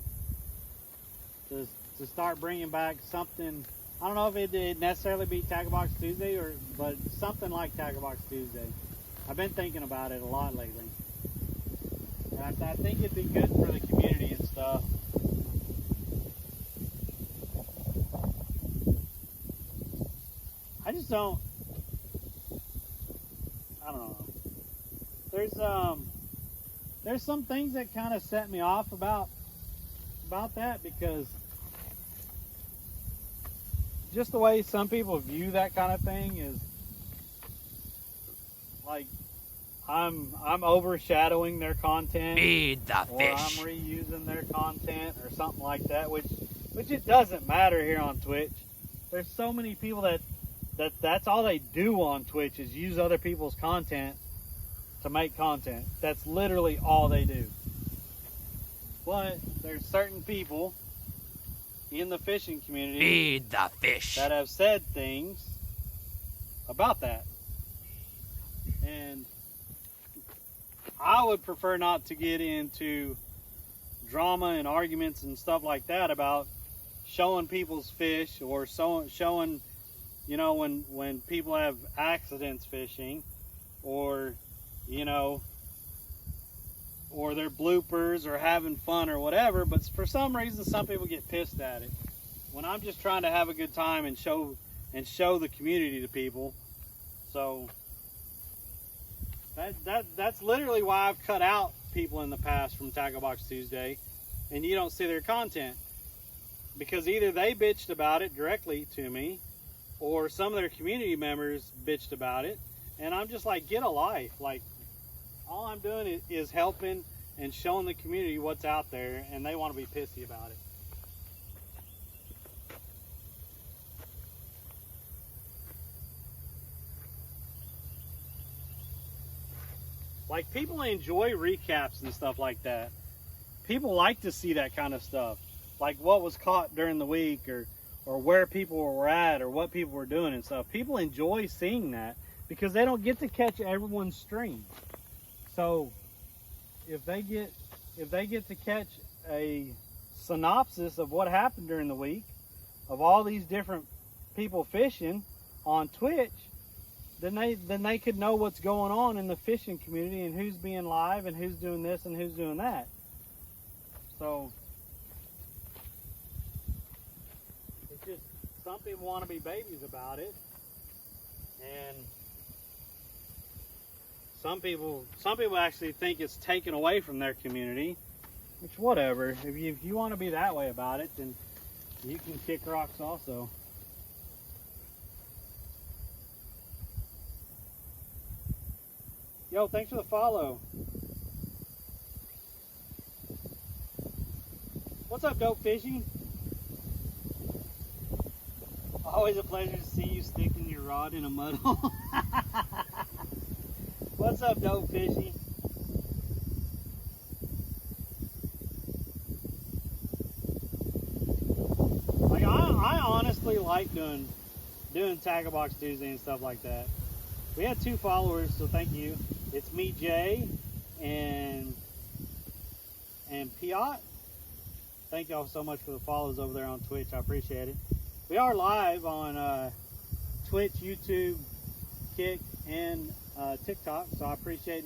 to start bringing back something. I don't know if it'd necessarily be Tackle Box Tuesday, but something like Tackle Box Tuesday. I've been thinking about it a lot lately. And I think it'd be good for the community and stuff. I just don't. I don't know. There's some things that kind of set me off about that, because just the way some people view that kind of thing is like I'm overshadowing their content, Feed the or fish. I'm reusing their content or something like that, which it doesn't matter here on Twitch. There's so many people that's all they do on Twitch is use other people's content to make content. That's literally all they do. But there's certain people in the fishing community Feed the fish. that have said things about that. And I would prefer not to get into drama and arguments and stuff like that about showing people's fish, or showing, you know, when people have accidents fishing, or, you know, or their bloopers, or having fun or whatever. But for some reason, some people get pissed at it when I'm just trying to have a good time and show the community to people. So that's literally why I've cut out people in the past from Tackle Box Tuesday, and you don't see their content, because either they bitched about it directly to me, or some of their community members bitched about it, and I'm just like, get a life. Like, all I'm doing is helping and showing the community what's out there, and they want to be pissy about it. Like, people enjoy recaps and stuff like that. People like to see that kind of stuff, like what was caught during the week, or where people were at, or what people were doing and stuff. People enjoy seeing that because they don't get to catch everyone's stream. So if they get to catch a synopsis of what happened during the week of all these different people fishing on Twitch, then they could know what's going on in the fishing community, and who's being live, and who's doing this and who's doing that. So it's just, some people want to be babies about it, and some people actually think it's taken away from their community, which, whatever. If you want to be that way about it, then you can kick rocks also. Yo, thanks for the follow. What's up, Dope Fishy? Always a pleasure to see you sticking your rod in a mud hole. What's up, Dope Fishy? Like, I honestly like doing Tackle Box Tuesday and stuff like that. We had 2 followers, so thank you. It's me, Jay, and Piot. Thank y'all so much for the follows over there on Twitch. I appreciate it. We are live on Twitch, YouTube, Kick, and TikTok, so I appreciate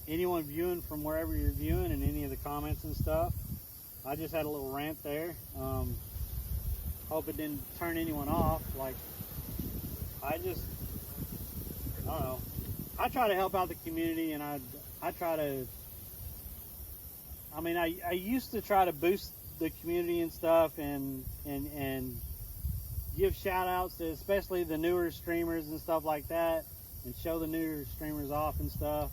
anyone viewing from wherever you're viewing, and any of the comments and stuff. I just had a little rant there. Hope it didn't turn anyone off. Like, I don't know. I try to help out the community, and I try to. I mean, I used to try to boost the community and stuff, and give shout outs to especially the newer streamers and stuff like that, and show the newer streamers off and stuff.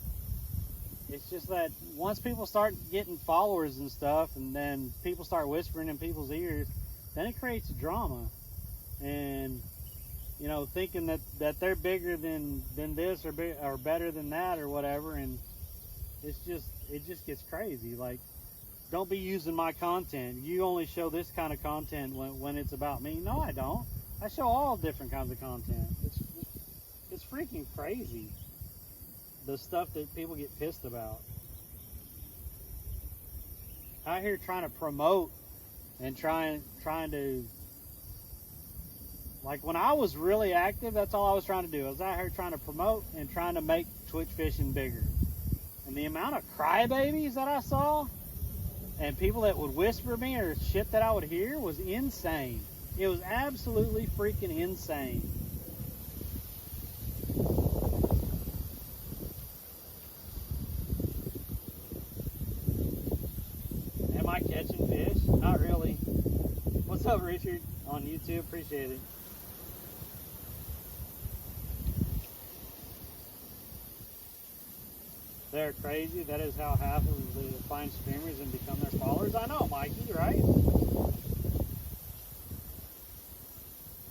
It's just that once people start getting followers and stuff, and then people start whispering in people's ears, then it creates drama. And you know, thinking that they're bigger than this or better than that or whatever, and it just gets crazy. Like, don't be using my content. You only show this kind of content when it's about me. No, I don't. I show all different kinds of content. It's freaking crazy, the stuff that people get pissed about. Out here trying to promote and trying to, like, when I was really active, that's all I was trying to do. I was out here trying to promote and trying to make Twitch fishing bigger. And the amount of crybabies that I saw and people that would whisper me or shit that I would hear was insane. It was absolutely freaking insane. Am I catching fish? Not really. What's up, Richard? On YouTube, appreciate it. They're crazy. That is how half of the find streamers and become their followers. I know, Mikey, right?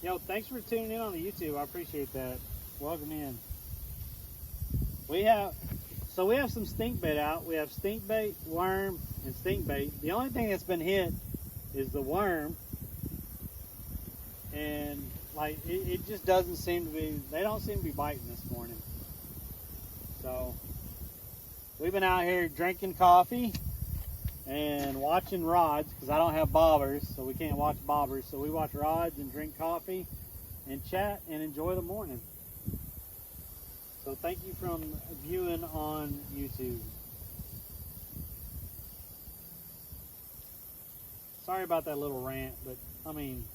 Yo, thanks for tuning in on the YouTube. I appreciate that. Welcome in. We have some stink bait out. We have stink bait, worm, and stink bait. The only thing that's been hit is the worm. And like it just doesn't seem to be, they don't seem to be biting this morning. So we've been out here drinking coffee and watching rods because I don't have bobbers, so we can't watch bobbers. So we watch rods and drink coffee and chat and enjoy the morning. So thank you from viewing on YouTube. Sorry about that little rant, but I mean,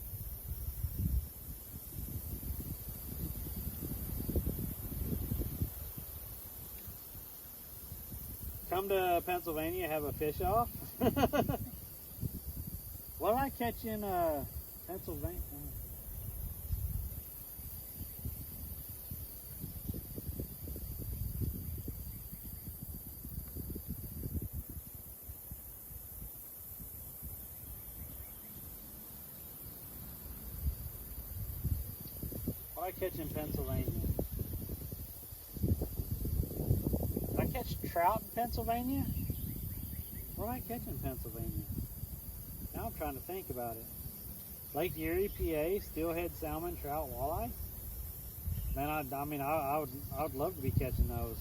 come to Pennsylvania, have a fish off. What did I catch in Pennsylvania? What did I catch in Pennsylvania? Did I catch trout in Pennsylvania? What did I catch in Pennsylvania? Now I'm trying to think about it. Lake Erie, PA, steelhead, salmon, trout, walleye. Man, I would love to be catching those.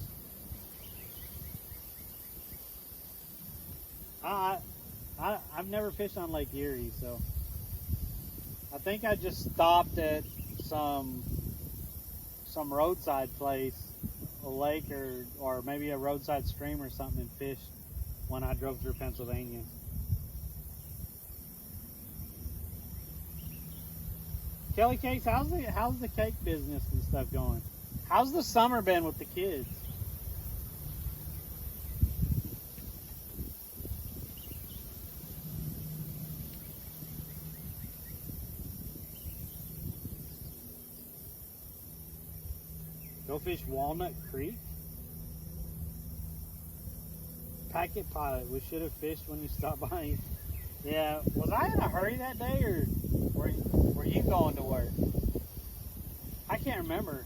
I've never fished on Lake Erie, so I think I just stopped at some roadside place, a lake or maybe a roadside stream or something, and fished when I drove through Pennsylvania. Kelly Cakes, how's the cake business and stuff going? How's the summer been with the kids? Go fish Walnut Creek? Packet Pilot, we should have fished when you stopped by. Yeah, was I in a hurry that day, or were you going to work? I can't remember.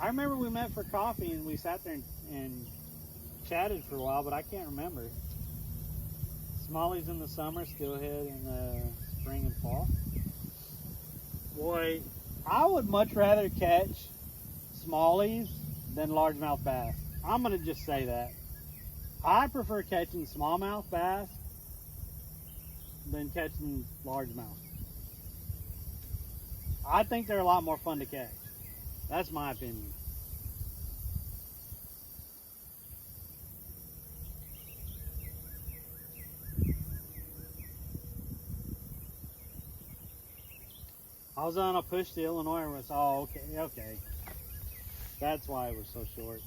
I remember we met for coffee and we sat there and chatted for a while, but I can't remember. Smallies in the summer, steelhead in the spring and fall. Boy, I would much rather catch smallies than largemouth bass. I'm going to just say that. I prefer catching smallmouth bass than catching largemouth. I think they're a lot more fun to catch. That's my opinion. I was on a push to Illinois and was, oh, okay. That's why it was so short.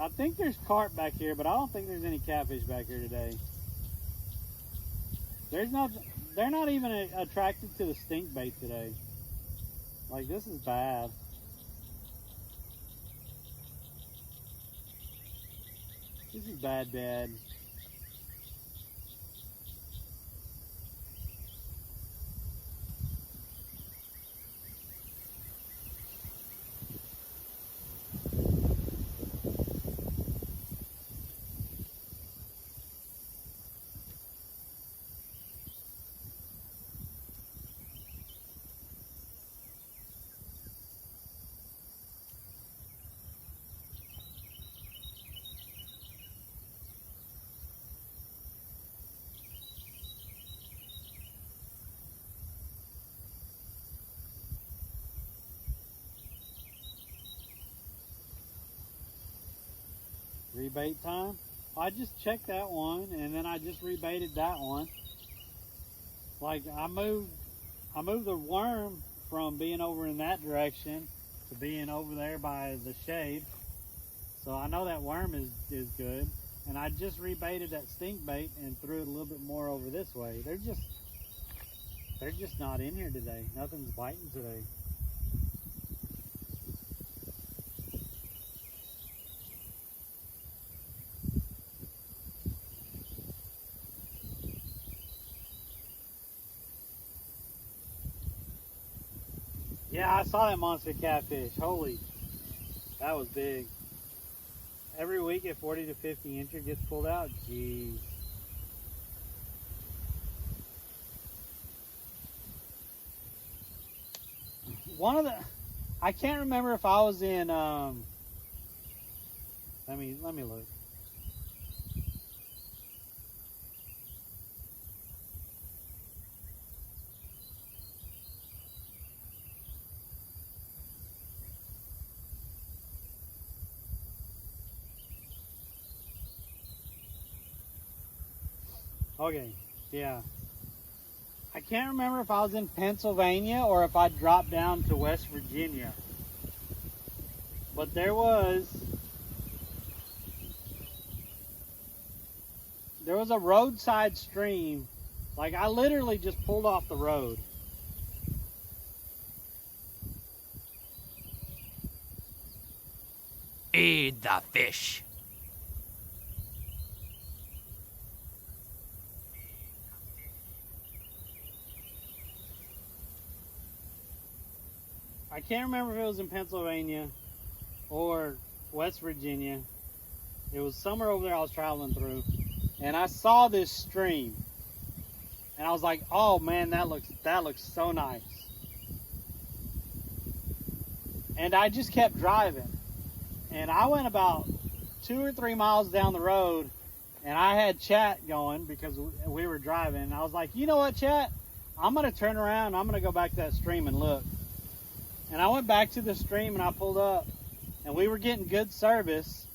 I think there's carp back here, but I don't think there's any catfish back here today. They're not even attracted to the stink bait today. Like, this is bad. This is bad. Rebait time. I just checked that one, and then I just rebaited that one. Like, I moved the worm from being over in that direction to being over there by the shade. So I know that worm is good. And I just rebaited that stink bait and threw it a little bit more over this way. They're just not in here today. Nothing's biting today. Yeah, I saw that monster catfish. Holy, that was big. Every week at 40 to 50 incher gets pulled out. Jeez. I can't remember if I was in, let me look. Okay, yeah. I can't remember if I was in Pennsylvania or if I dropped down to West Virginia. But there was a roadside stream. Like, I literally just pulled off the road. Feed the fish. I can't remember if it was in Pennsylvania or West Virginia. It was somewhere over there I was traveling through. And I saw this stream. And I was like, oh man, that looks so nice. And I just kept driving. And I went about 2 or 3 miles down the road, and I had chat going because we were driving. And I was like, you know what, chat? I'm going to turn around. I'm going to go back to that stream and look. And I went back to the stream and I pulled up, and we were getting good service,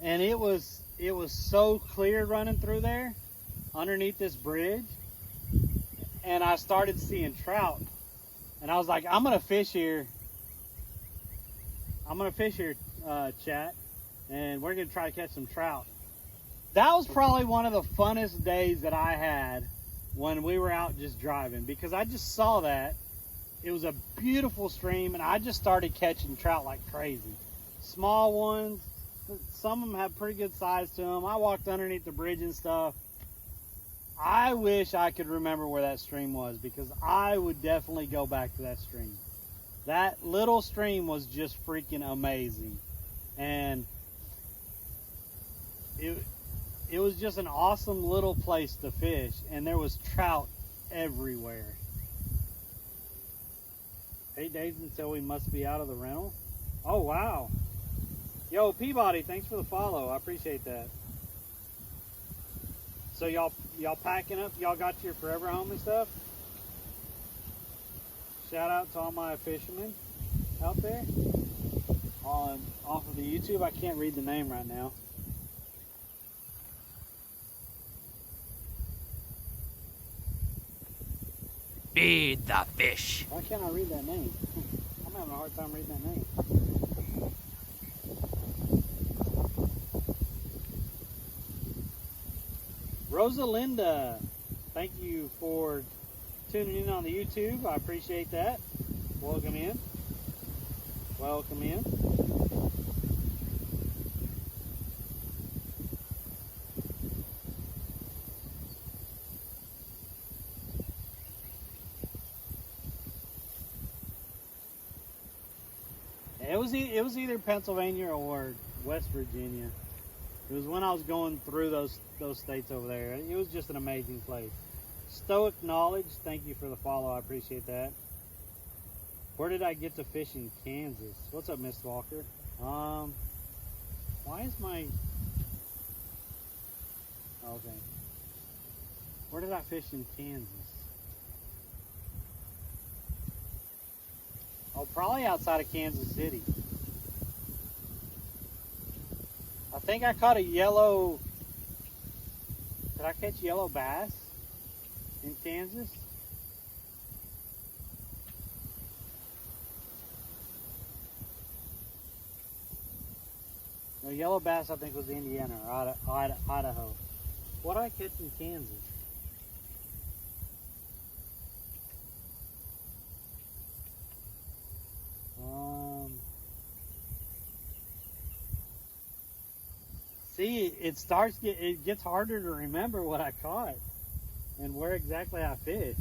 and it was so clear running through there underneath this bridge. And I started seeing trout, and I was like, I'm gonna fish here. Chat, and we're gonna try to catch some trout. That was probably one of the funnest days that I had when we were out just driving, because I just saw that. It was a beautiful stream, and I just started catching trout like crazy. Small ones, some of them have pretty good size to them. I walked underneath the bridge and stuff. I wish I could remember where that stream was, because I would definitely go back to that stream. That little stream was just freaking amazing. And it was just an awesome little place to fish, and there was trout everywhere. 8 days until we must be out of the rental. Oh, wow. Yo, Peabody, thanks for the follow. I appreciate that. So y'all packing up? Y'all got your forever home and stuff? Shout out to all my fishermen out there. Off of the YouTube. I can't read the name right now. Feed the fish. Why can't I read that name? I'm having a hard time reading that name. Rosalinda, thank you for tuning in on the YouTube. I appreciate that. Welcome in. Welcome in. It was either Pennsylvania or West Virginia. It was when I was going through those states over there. It was just an amazing place. Stoic Knowledge, thank you for the follow. I appreciate that. Where did I get to fish in Kansas? What's up, Miss Walker? Why is my... Okay. Where did I fish in Kansas? Oh, probably outside of Kansas City. I think I caught a yellow... Did I catch yellow bass in Kansas? No, yellow bass I think was Indiana or Idaho. What did I catch in Kansas? See, it gets harder to remember what I caught and where exactly I fished.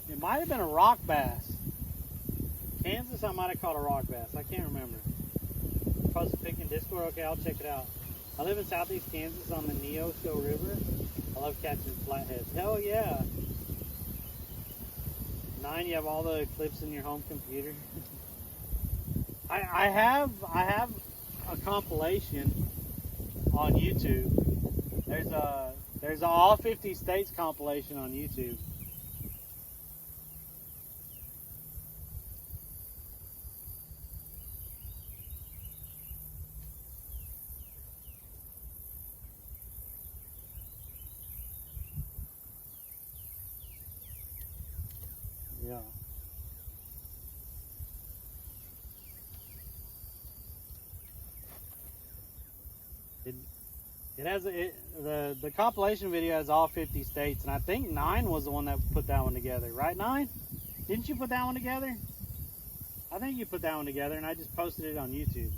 It might have been a rock bass. Kansas, I might have caught a rock bass. I can't remember. Post pick in Discord. Okay, I'll check it out. I live in southeast Kansas on the Neosho River. I love catching flatheads. Hell yeah. 9, you have all the clips in your home computer. I have a compilation on YouTube. There's a all 50 states compilation on YouTube. Yeah. It has the compilation video has all 50 states, and I think 9 was the one that put that one together, right? 9? Didn't you put that one together? I think you put that one together, and I just posted it on YouTube.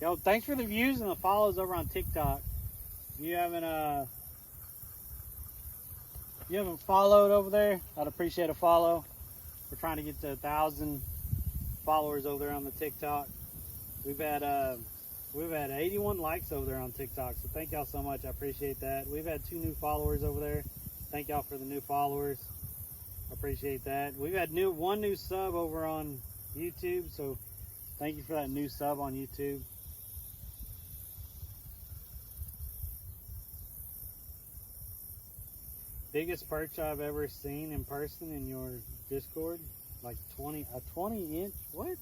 Yo, thanks for the views and the follows over on TikTok. If you haven't followed over there, I'd appreciate a follow. We're trying to get to 1,000 followers over there on the TikTok. We've had 81 likes over there on TikTok, so thank y'all so much. I appreciate that. We've had 2 new followers over there. Thank y'all for the new followers. I appreciate that. We've had one new sub over on YouTube, so thank you for that new sub on YouTube. Biggest perch I've ever seen in person in your Discord, like a 20 inch. What?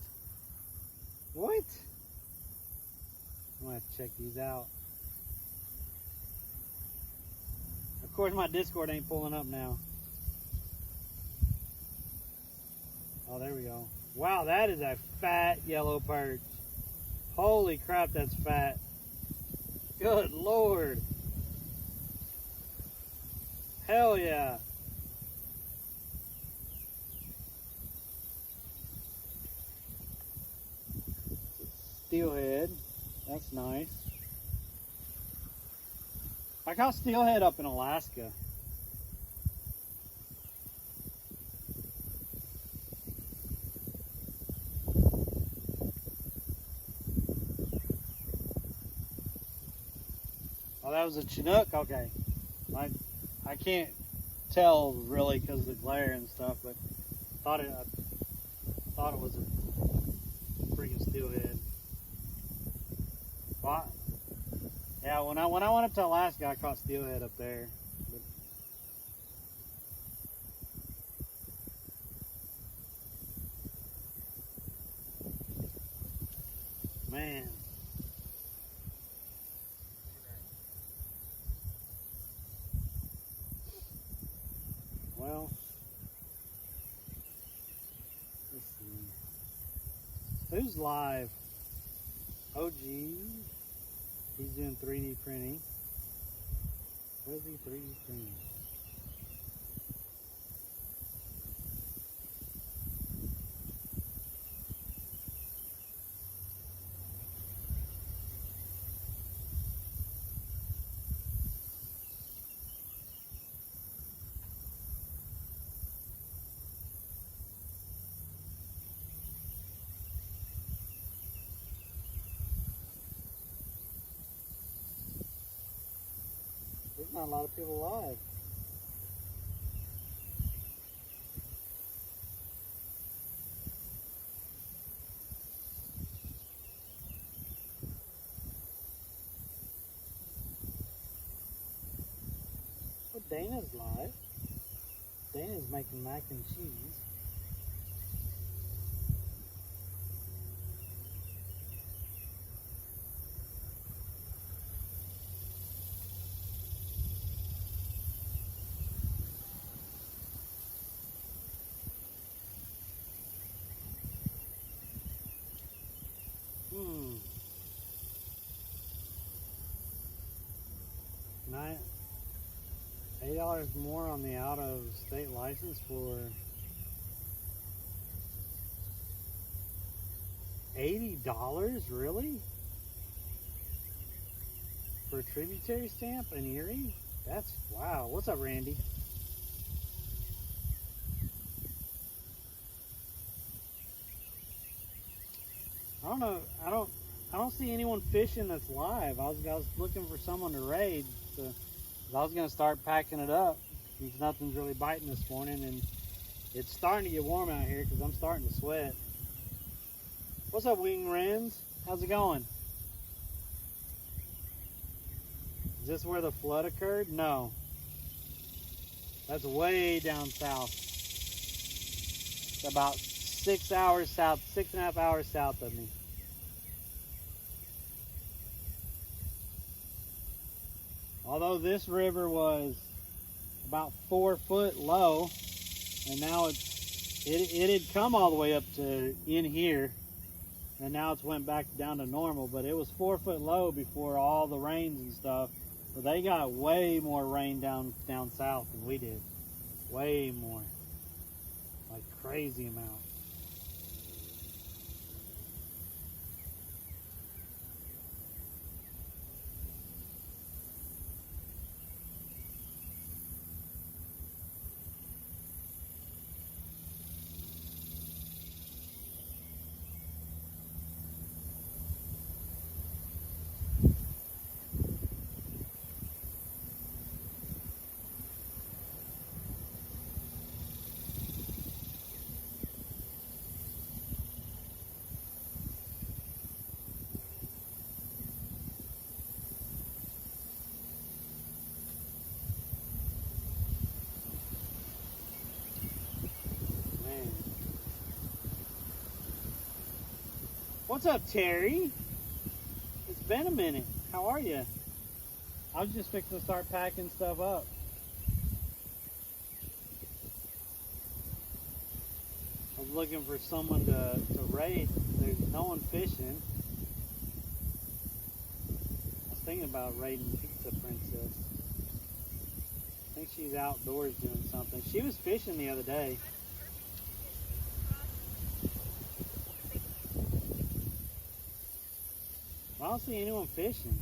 What? I'm gonna have to check these out. Of course, my Discord ain't pulling up now. Oh, there we go. Wow, that is a fat yellow perch. Holy crap, that's fat. Good Lord. Hell yeah. Steelhead. That's nice. I caught steelhead up in Alaska. Oh, that was a Chinook? Okay. I can't tell really because of the glare and stuff, but I thought it was a freaking steelhead. Well, yeah, when I went up to Alaska, I caught steelhead up there. But, man. Well, let's see. Who's live? OG. He's doing 3D printing. What is he 3D printing? There's not a lot of people live. Well, Dana's live. Dana's making mac and cheese. $8 more on the out-of-state license for $80, really? For a tributary stamp in Erie? That's wow. What's up, Randy? I don't know. I don't see anyone fishing that's live. I was looking for someone to raid. So I was gonna start packing it up because nothing's really biting this morning, and it's starting to get warm out here because I'm starting to sweat. What's up, Wing Wrens? How's it going? Is this where the flood occurred? No. That's way down south. It's about 6 hours south, 6.5 hours south of me. Although this river was about 4 foot low, and now it had come all the way up to in here, and now it's went back down to normal. But it was 4 foot low before all the rains and stuff. But they got way more rain down south than we did. Way more, like crazy amount. What's up, Terry? It's been a minute. How are you? I was just fixing to start packing stuff up. I was looking for someone to raid. There's no one fishing. I was thinking about raiding Pizza Princess. I think she's outdoors doing something. She was fishing the other day. I don't see anyone fishing.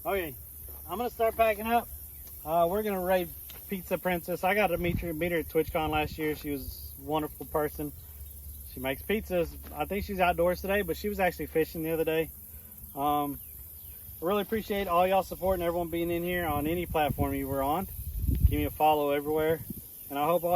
Okay, I'm gonna start packing up. We're gonna raid Pizza Princess. I got to meet her at TwitchCon last year. She was a wonderful person. She makes pizzas. I think she's outdoors today, but she was actually fishing the other day. I really appreciate all y'all support and everyone being in here on any platform you were on. Give me a follow everywhere, and I hope all